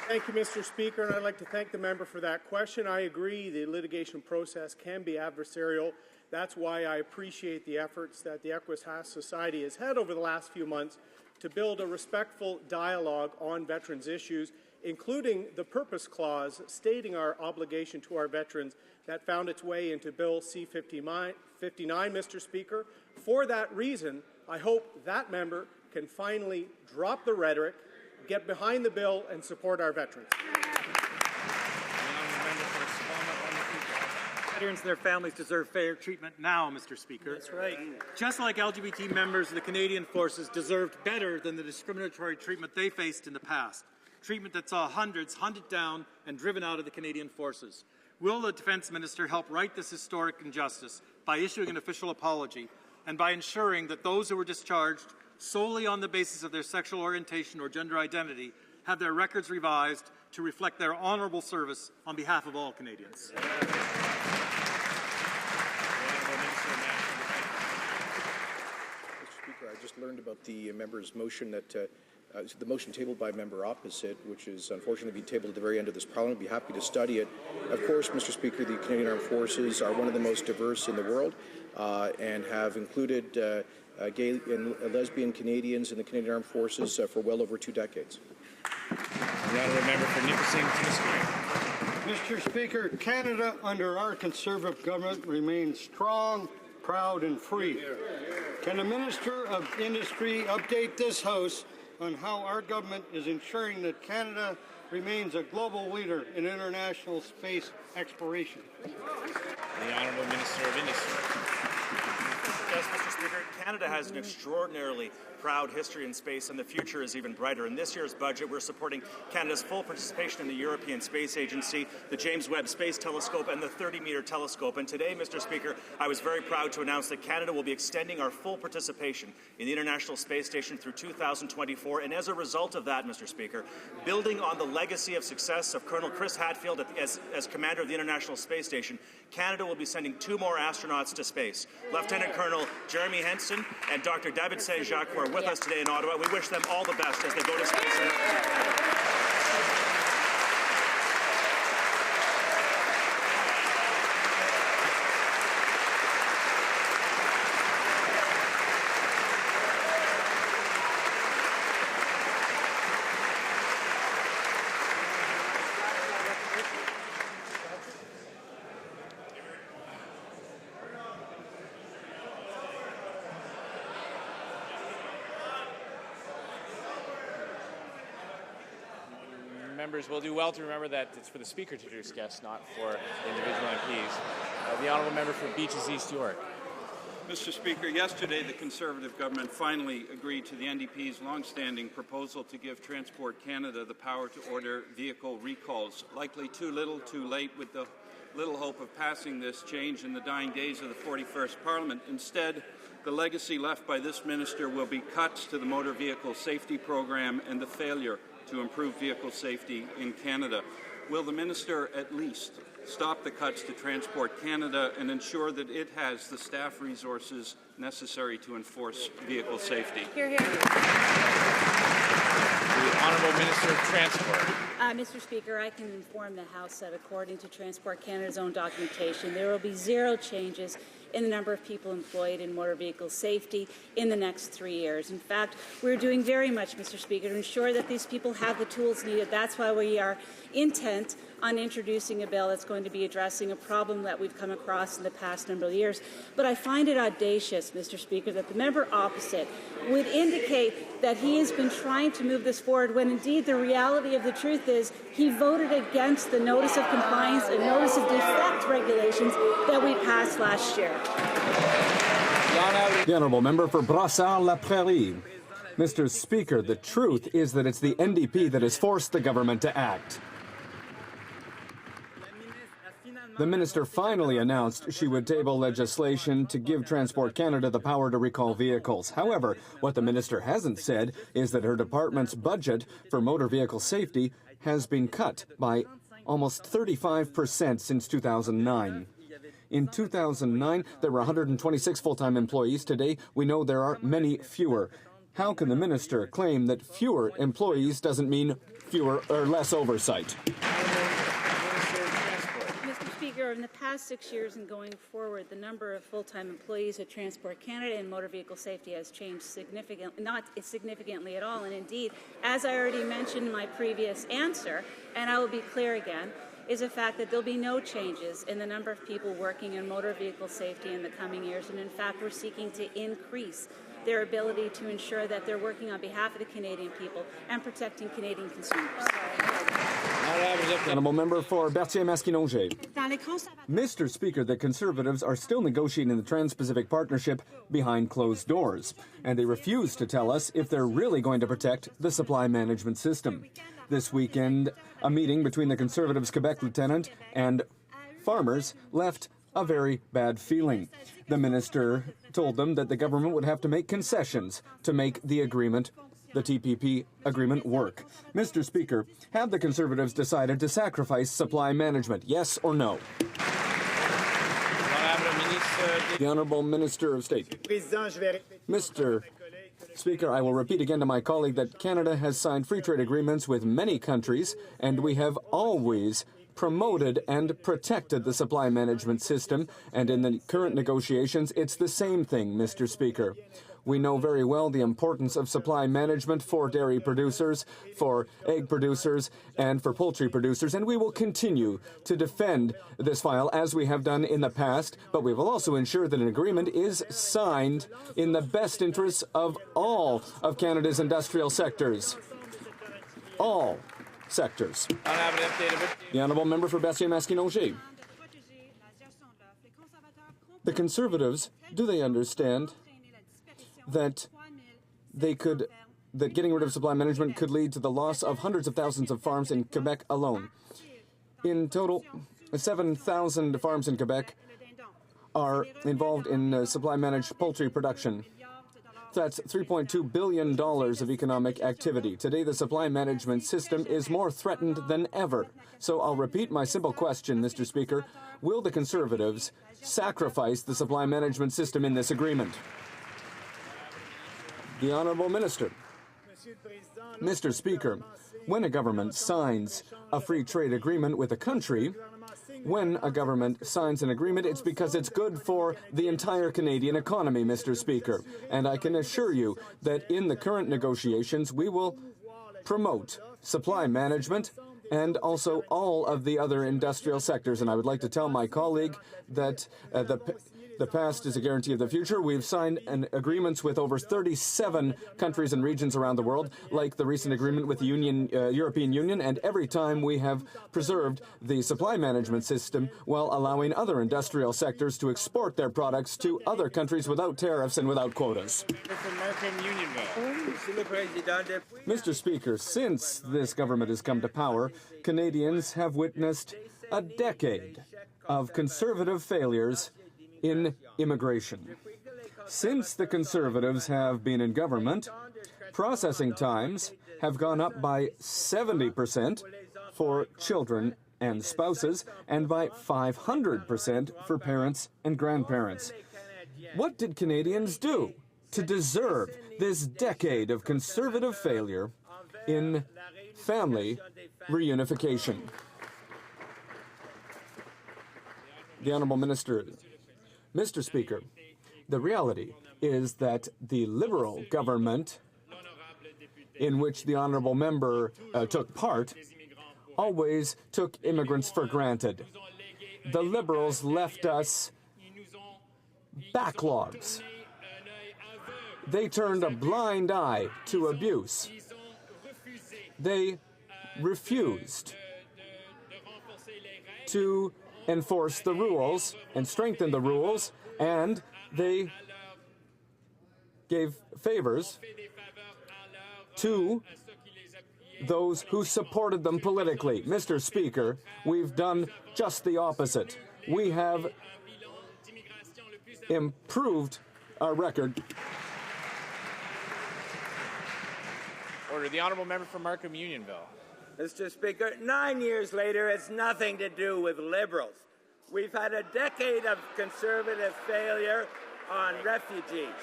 Thank you, Mr. Speaker, and I'd like to thank the member for that question. I agree the litigation process can be adversarial. That's why I appreciate the efforts that the Equitas Society has had over the last few months to build a respectful dialogue on veterans' issues, including the purpose clause stating our obligation to our veterans that found its way into Bill C-59, Mr. Speaker. For that reason, I hope that member can finally drop the rhetoric, get behind the bill, and support our veterans. Veterans and their families deserve fair treatment now, Mr. Speaker. That's right. Just like LGBT members of the Canadian Forces deserved better than the discriminatory treatment they faced in the past. Treatment that saw hundreds hunted down and driven out of the Canadian Forces. Will the Defence Minister help right this historic injustice by issuing an official apology and by ensuring that those who were discharged solely on the basis of their sexual orientation or gender identity have their records revised to reflect their honourable service on behalf of all Canadians? Mr. Speaker, I just learned about the member's motion that the motion tabled by a member opposite, which is unfortunately being tabled at the very end of this Parliament. I'd be happy to study it. Of course, Mr. Speaker, the Canadian Armed Forces are one of the most diverse in the world and have included gay and lesbian Canadians in the Canadian Armed Forces for well over 2 decades. The honourable member for Nipissing-Timiskaming. Mr. Speaker, Canada under our Conservative government remains strong, proud and free. Can the Minister of Industry update this House on how our government is ensuring that Canada remains a global leader in international space exploration? The Honourable Minister of Industry. Yes, Mr. Speaker, Canada has an extraordinarily proud history in space, and the future is even brighter. In this year's budget, we're supporting Canada's full participation in the European Space Agency, the James Webb Space Telescope, and the 30-metre telescope. And today, Mr. Speaker, I was very proud to announce that Canada will be extending our full participation in the International Space Station through 2024. And as a result of that, Mr. Speaker, building on the legacy of success of Colonel Chris Hadfield as commander of the International Space Station, Canada will be sending 2 more astronauts to space. Lieutenant Colonel Jeremy Henson and Dr. David Saint-Jacques, who are with us today in Ottawa. We wish them all the best as they go to space. Members will do well to remember that it's for the Speaker to introduce guests, not for individual MPs. The Honourable Member for Beaches East York. Mr. Speaker, yesterday the Conservative government finally agreed to the NDP's long-standing proposal to give Transport Canada the power to order vehicle recalls. Likely too little, too late, with the little hope of passing this change in the dying days of the 41st Parliament. Instead, the legacy left by this minister will be cuts to the motor vehicle safety program and the failure to improve vehicle safety in Canada. Will the minister at least stop the cuts to Transport Canada and ensure that it has the staff resources necessary to enforce vehicle safety? Hear, hear. The Honourable Minister of Transport. Mr. Speaker, I can inform the House that according to Transport Canada's own documentation, there will be 0 changes in the number of people employed in motor vehicle safety in the next 3 years. In fact, we're doing very much, Mr. Speaker, to ensure that these people have the tools needed. That's why we are intent on introducing a bill that's going to be addressing a problem that we've come across in the past number of years. But I find it audacious, Mr. Speaker, that the member opposite would indicate that he has been trying to move this forward when indeed the reality of the truth is he voted against the notice of compliance and notice of defect regulations that we passed last year. The Honourable Member for Brassard-La Prairie. Mr. Speaker, the truth is that it's the NDP that has forced the government to act. The minister finally announced she would table legislation to give Transport Canada the power to recall vehicles. However, what the minister hasn't said is that her department's budget for motor vehicle safety has been cut by almost 35% since 2009. In 2009, there were 126 full-time employees. Today, we know there are many fewer. How can the minister claim that fewer employees doesn't mean fewer or less oversight? In the past 6 years and going forward, the number of full-time employees at Transport Canada and motor vehicle safety has changed significantly, not significantly at all. And indeed, as I already mentioned in my previous answer, and I will be clear again, is the fact that there'll be no changes in the number of people working in motor vehicle safety in the coming years. And in fact, we're seeking to increase their ability to ensure that they're working on behalf of the Canadian people and protecting Canadian consumers. Honourable Member for Berthier-Masquinongé. Mr. Speaker, the Conservatives are still negotiating the Trans-Pacific Partnership behind closed doors, and they refuse to tell us if they're really going to protect the supply management system. This weekend, a meeting between the Conservatives' Quebec lieutenant and farmers left a very bad feeling. The minister told them that the government would have to make concessions to make the agreement, the TPP agreement, work. Mr. Speaker, have the Conservatives decided to sacrifice supply management, yes or no? The Honourable Minister of State. Mr. Speaker, I will repeat again to my colleague that Canada has signed free trade agreements with many countries, and we have always promoted and protected the supply management system, and in the current negotiations, it's the same thing, Mr. Speaker. We know very well the importance of supply management for dairy producers, for egg producers, and for poultry producers, and we will continue to defend this file as we have done in the past, but we will also ensure that an agreement is signed in the best interests of all of Canada's industrial sectors. All sectors. The Honourable Member for Berthier-Masquinongé. The Conservatives, do they understand that getting rid of supply management could lead to the loss of hundreds of thousands of farms in Quebec alone? In total, 7,000 farms in Quebec are involved in supply-managed poultry production. That's $3.2 billion of economic activity. Today, the supply management system is more threatened than ever. So I'll repeat my simple question, Mr. Speaker. Will the Conservatives sacrifice the supply management system in this agreement? The Honourable Minister. Mr. Speaker, when a government signs a free trade agreement with a country, when a government signs an agreement, it's because it's good for the entire Canadian economy, Mr. Speaker. And I can assure you that in the current negotiations, we will promote supply management and also all of the other industrial sectors. And I would like to tell my colleague that the past is a guarantee of the future. We've signed agreements with over 37 countries and regions around the world, like the recent agreement with the European Union, and every time we have preserved the supply management system while allowing other industrial sectors to export their products to other countries without tariffs and without quotas. Mr. Speaker, since this government has come to power, Canadians have witnessed a decade of Conservative failures in immigration. Since the Conservatives have been in government, processing times have gone up by 70% for children and spouses and by 500% for parents and grandparents. What did Canadians do to deserve this decade of Conservative failure in family reunification? The Honourable Minister. Mr. Speaker, the reality is that the Liberal government in which the Honourable Member took part always took immigrants for granted. The Liberals left us backlogs. They turned a blind eye to abuse. They refused to enforce the rules and strengthen the rules, and they gave favors to those who supported them politically. Mr. Speaker, we've done just the opposite. We have improved our record. Order. The Honourable Member for Markham Unionville. Mr. Speaker, 9 years later, it's nothing to do with Liberals. We've had a decade of Conservative failure on refugees,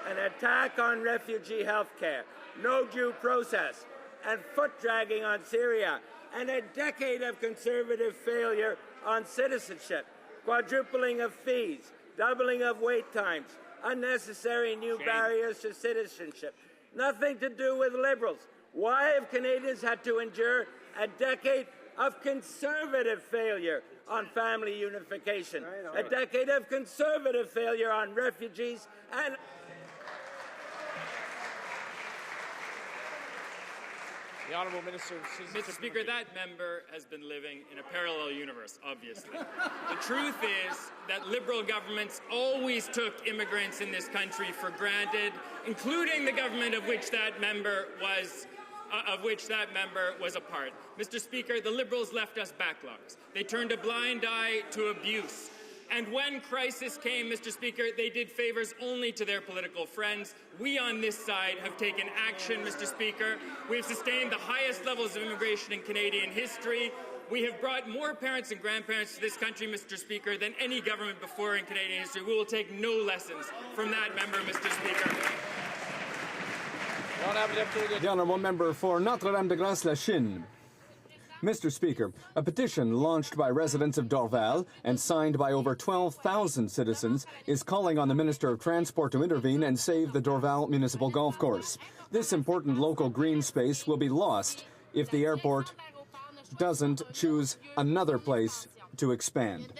an attack on refugee health care, no due process, and foot-dragging on Syria, and a decade of Conservative failure on citizenship, quadrupling of fees, doubling of wait times, unnecessary new barriers to citizenship. Nothing to do with Liberals. Why have Canadians had to endure a decade of Conservative failure on family unification, a decade of Conservative failure on refugees, and the Honourable Minister. Mr. Speaker, that member has been living in a parallel universe, obviously. The truth is that Liberal governments always took immigrants in this country for granted, including the government of which that member was a part. Mr. Speaker, the Liberals left us backlogs. They turned a blind eye to abuse. And when crisis came, Mr. Speaker, they did favours only to their political friends. We on this side have taken action, Mr. Speaker. We've sustained the highest levels of immigration in Canadian history. We have brought more parents and grandparents to this country, Mr. Speaker, than any government before in Canadian history. We will take no lessons from that member, Mr. Speaker. The Honourable Member for Notre-Dame-de-Grâce-la-Chine. Mr. Speaker, a petition launched by residents of Dorval and signed by over 12,000 citizens is calling on the Minister of Transport to intervene and save the Dorval Municipal Golf Course. This important local green space will be lost if the airport doesn't choose another place to expand.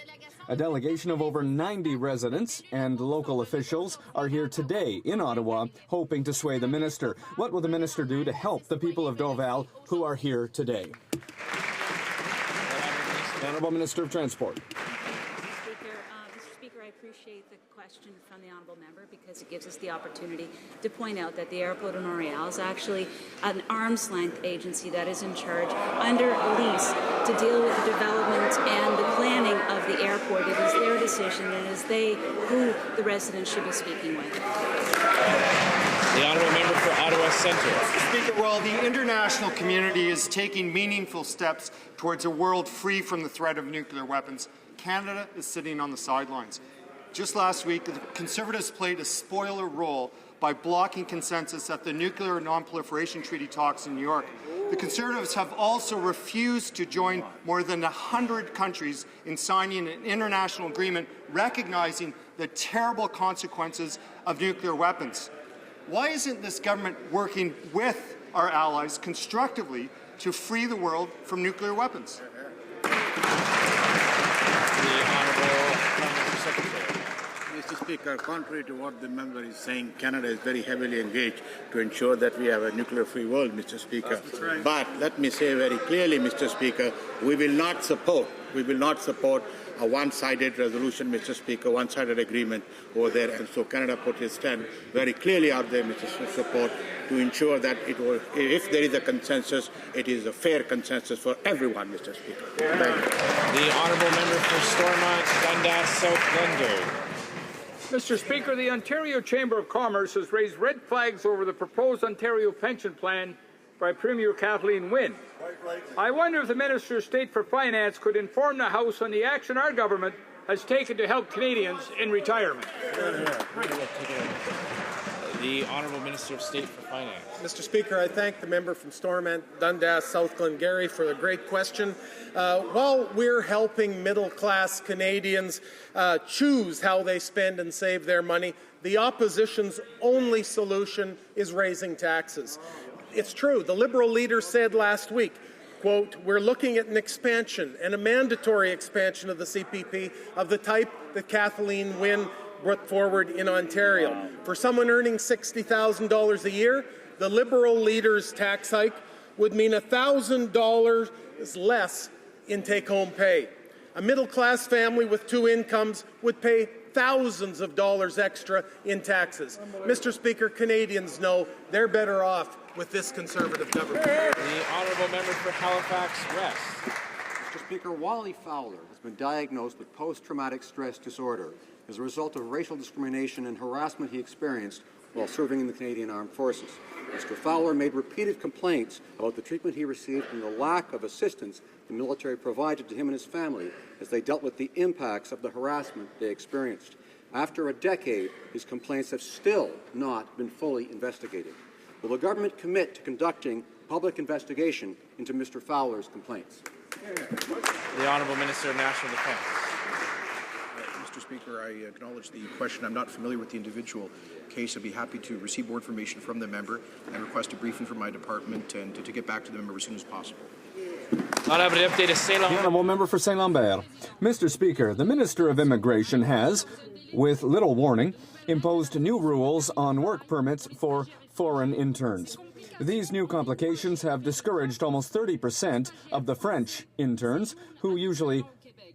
A delegation of over 90 residents and local officials are here today in Ottawa, hoping to sway the minister. What will the minister do to help the people of Dorval who are here today? The Honourable Minister of Transport. Mr. Speaker, I appreciate the question from the honourable member because it gives us the opportunity to point out that the Airport of Montreal is actually an arm's length agency that is in charge under lease to deal with the development and the planning of the airport. It is their decision and it is they who the residents should be speaking with. The honourable member for Ottawa Centre. Mr. Speaker, while the international community is taking meaningful steps towards a world free from the threat of nuclear weapons, Canada is sitting on the sidelines. Just last week, the Conservatives played a spoiler role by blocking consensus at the Nuclear Non-Proliferation Treaty talks in New York. The Conservatives have also refused to join more than 100 countries in signing an international agreement recognizing the terrible consequences of nuclear weapons. Why isn't this government working with our allies constructively to free the world from nuclear weapons? Mr. Speaker, contrary to what the member is saying, Canada is very heavily engaged to ensure that we have a nuclear-free world, Mr. Speaker. Right. But let me say very clearly, Mr. Speaker, we will not support a one-sided resolution, Mr. Speaker, one-sided agreement over there. And so Canada put its stand very clearly out there, Mr. Support, to ensure that if there is a consensus, it is a fair consensus for everyone, Mr. Speaker. Thank you. The honourable member for Stormont, Dundas, South Glengarry. Mr. Speaker, the Ontario Chamber of Commerce has raised red flags over the proposed Ontario pension plan by Premier Kathleen Wynne. I wonder if the Minister of State for Finance could inform the House on the action our government has taken to help Canadians in retirement. The Honourable Minister of State for Finance. Mr. Speaker, I thank the member from Stormont, Dundas, South Glengarry for a great question. While we're helping middle-class Canadians choose how they spend and save their money, the opposition's only solution is raising taxes. It's true. The Liberal leader said last week, quote, "We're looking at an expansion and a mandatory expansion of the CPP of the type that Kathleen Wynne brought forward in Ontario. For someone earning $60,000 a year, the Liberal leader's tax hike would mean $1,000 less in take-home pay. A middle-class family with two incomes would pay thousands of dollars extra in taxes. Mr. Speaker, Canadians know they're better off with this Conservative government." The honourable member for Halifax West. Mr. Speaker, Wally Fowler has been diagnosed with post-traumatic stress disorder as a result of racial discrimination and harassment he experienced while serving in the Canadian Armed Forces. Mr. Fowler made repeated complaints about the treatment he received and the lack of assistance the military provided to him and his family as they dealt with the impacts of the harassment they experienced. After a decade, his complaints have still not been fully investigated. Will the government commit to conducting public investigation into Mr. Fowler's complaints? The Honourable Minister of National Defence. Mr. Speaker, I acknowledge the question. I'm not familiar with the individual case. I'd be happy to receive more information from the member and request a briefing from my department and to get back to the member as soon as possible. The Honourable Member for St. Lambert. Mr. Speaker, the Minister of Immigration has, with little warning, imposed new rules on work permits for foreign interns. These new complications have discouraged almost 30% of the French interns who usually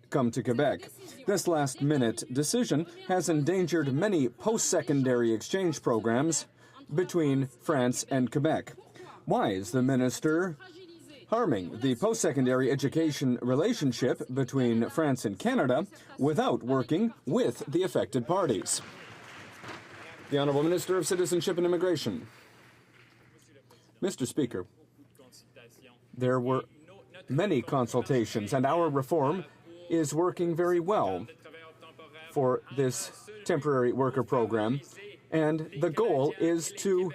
come to Quebec. This last-minute decision has endangered many post-secondary exchange programs between France and Quebec. Why is the minister harming the post-secondary education relationship between France and Canada without working with the affected parties? The Honourable Minister of Citizenship and Immigration. Mr. Speaker, there were many consultations, and our reform is working very well for this temporary worker program, and the goal is to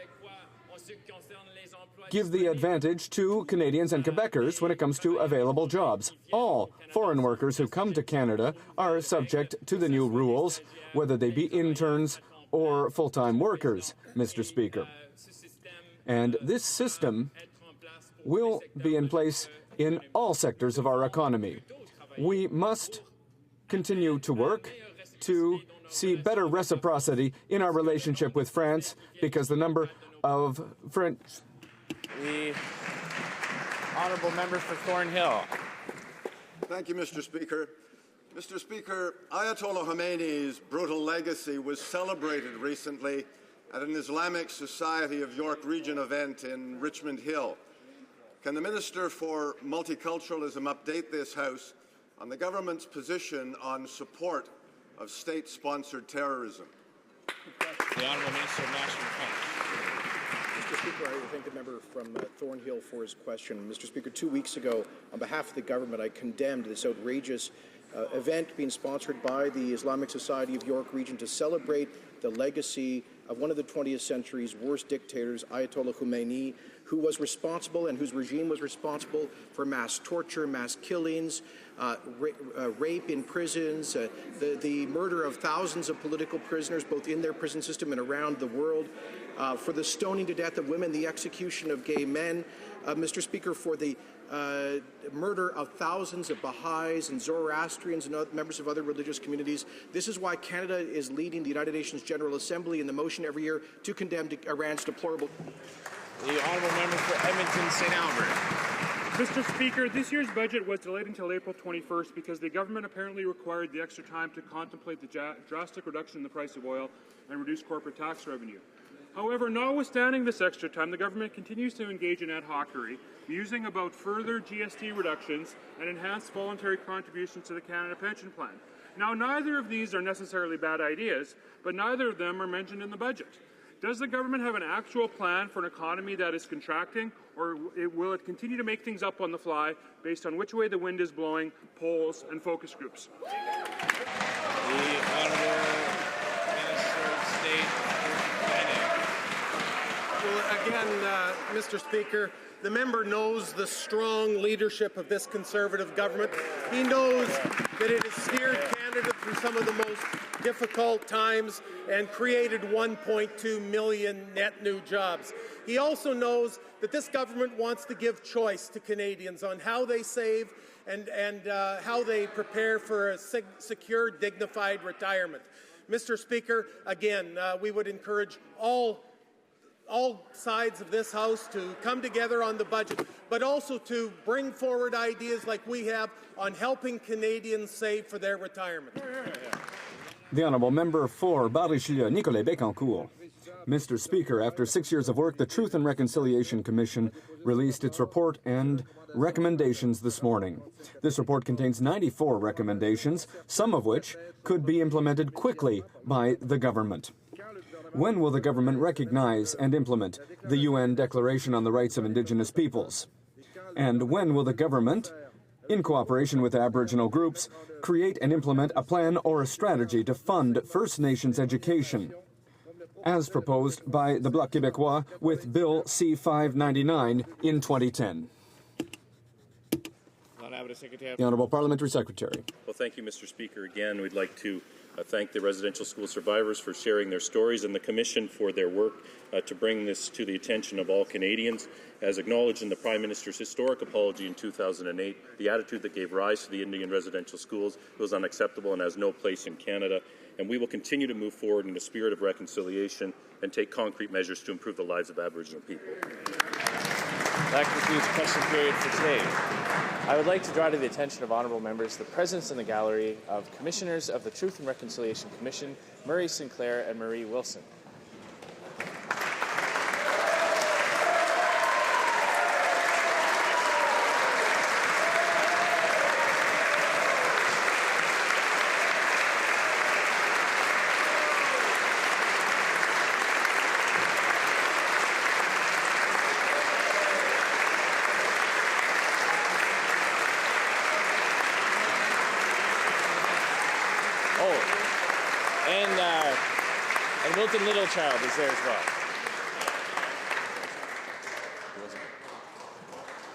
give the advantage to Canadians and Quebecers when it comes to available jobs. All foreign workers who come to Canada are subject to the new rules, whether they be interns or full-time workers, Mr. Speaker. And this system will be in place in all sectors of our economy. We must continue to work to see better reciprocity in our relationship with France, because the number of French... The honourable member for Thornhill. Thank you, Mr. Speaker. Mr. Speaker, Ayatollah Khomeini's brutal legacy was celebrated recently at an Islamic Society of York Region event in Richmond Hill. Can the Minister for Multiculturalism update this House on the government's position on support of state-sponsored terrorism? The Honourable Minister of National Defence. Mr. Speaker, I thank the member from Thornhill for his question. Mr. Speaker, 2 weeks ago, on behalf of the government, I condemned this outrageous event being sponsored by the Islamic Society of York Region to celebrate the legacy of one of the 20th century's worst dictators, Ayatollah Khomeini, who was responsible and whose regime was responsible for mass torture, mass killings, rape in prisons, the murder of thousands of political prisoners, both in their prison system and around the world, for the stoning to death of women, the execution of gay men, Mr. Speaker, for the murder of thousands of Baha'is and Zoroastrians and members of other religious communities. This is why Canada is leading the United Nations General Assembly in the motion every year to condemn Iran's deplorable... The honourable member for Edmonton St. Albert. Mr. Speaker, this year's budget was delayed until April 21st because the government apparently required the extra time to contemplate the drastic reduction in the price of oil and reduce corporate tax revenue. However, notwithstanding this extra time, the government continues to engage in ad hocery, musing about further GST reductions and enhanced voluntary contributions to the Canada Pension Plan. Now, neither of these are necessarily bad ideas, but neither of them are mentioned in the budget. Does the government have an actual plan for an economy that is contracting, or will it continue to make things up on the fly based on which way the wind is blowing, polls and focus groups? The Honourable Minister of State for Planning. Well, again, Mr. Speaker, the member knows the strong leadership of this Conservative government. He knows that it has steered Canada through some of the most difficult times and created 1.2 million net new jobs. He also knows that this government wants to give choice to Canadians on how they save and how they prepare for a secure, dignified retirement. Mr. Speaker, again, we would encourage all sides of this House to come together on the budget, but also to bring forward ideas like we have on helping Canadians save for their retirement. The Honourable Member for Bar-Richelieu, Nicolas Bécancourt. Mr. Speaker, after 6 years of work, the Truth and Reconciliation Commission released its report and recommendations this morning. This report contains 94 recommendations, some of which could be implemented quickly by the government. When will the government recognize and implement the UN Declaration on the Rights of Indigenous Peoples? And when will the government, in cooperation with Aboriginal groups, create and implement a plan or a strategy to fund First Nations education, as proposed by the Bloc Québécois with Bill C-599 in 2010? The Honourable Parliamentary Secretary. Well, thank you, Mr. Speaker. Again, we'd like to thank the residential school survivors for sharing their stories and the Commission for their work to bring this to the attention of all Canadians. As acknowledged in the Prime Minister's historic apology in 2008, the attitude that gave rise to the Indian residential schools was unacceptable and has no place in Canada. And we will continue to move forward in a spirit of reconciliation and take concrete measures to improve the lives of Aboriginal people. That concludes the question period for today. I would like to draw to the attention of honourable members the presence in the gallery of Commissioners of the Truth and Reconciliation Commission, Murray Sinclair and Marie Wilson. And Wilton Littlechild is there as well.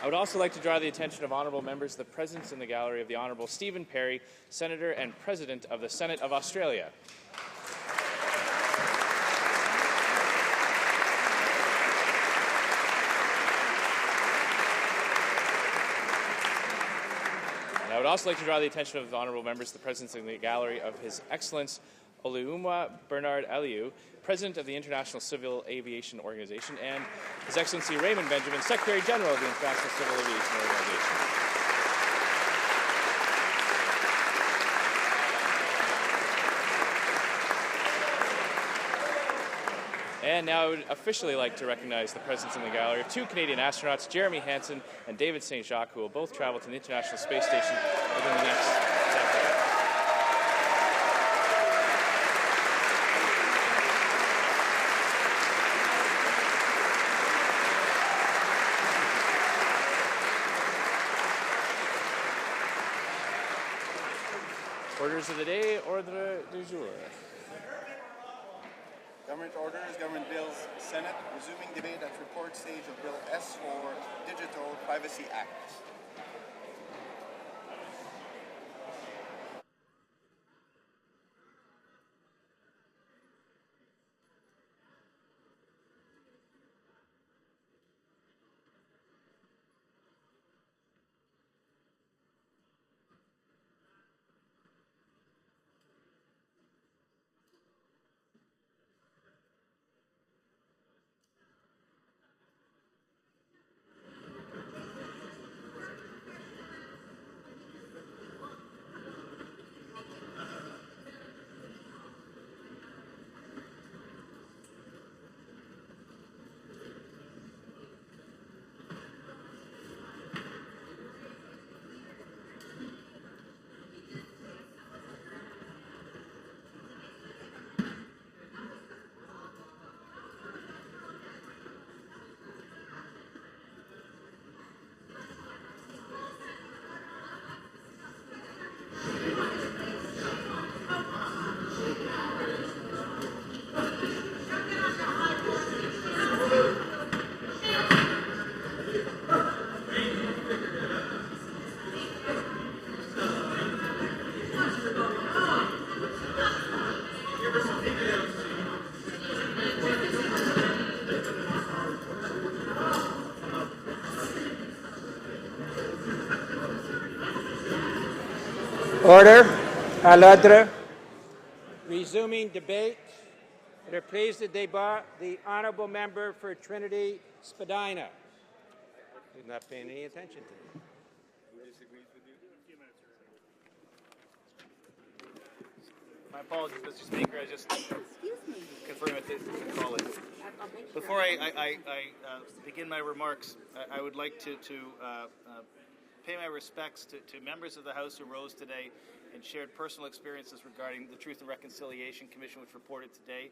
would also like to draw the attention of honourable members to the presence in the gallery of the Honourable Stephen Perry, Senator and President of the Senate of Australia. And I would also like to draw the attention of the honourable members to the presence in the gallery of His Excellence Oluuma Bernard Aliu, President of the International Civil Aviation Organization, and His Excellency Raymond Benjamin, Secretary General of the International Civil Aviation Organization. And now I would officially like to recognize the presence in the gallery of two Canadian astronauts, Jeremy Hansen and David St. Jacques, who will both travel to the International Space Station within the next decade. Orders of the day, ordre du jour. Government orders, government bills, Senate, resuming debate at report stage of Bill S4, Digital Privacy Act. Order. À l'ordre. Resuming debate. Reprise de débat. The honourable member for Trinity Spadina. He's not paying any attention to me. My apologies, Mr. Speaker. I just confirm with the colleague. Before I begin my remarks, I would like to pay my respects to members of the House who rose today and shared personal experiences regarding the Truth and Reconciliation Commission, which reported today.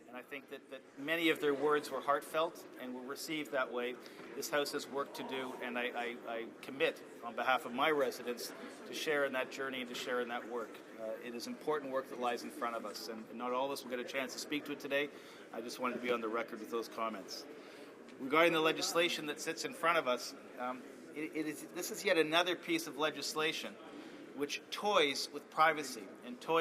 And I think that many of their words were heartfelt and were received that way. This House has work to do, and I commit on behalf of my residents to share in that journey and to share in that work. It is important work that lies in front of us, and not all of us will get a chance to speak to it today. I just wanted to be on the record with those comments. Regarding the legislation that sits in front of us, this is yet another piece of legislation which toys with privacy and toys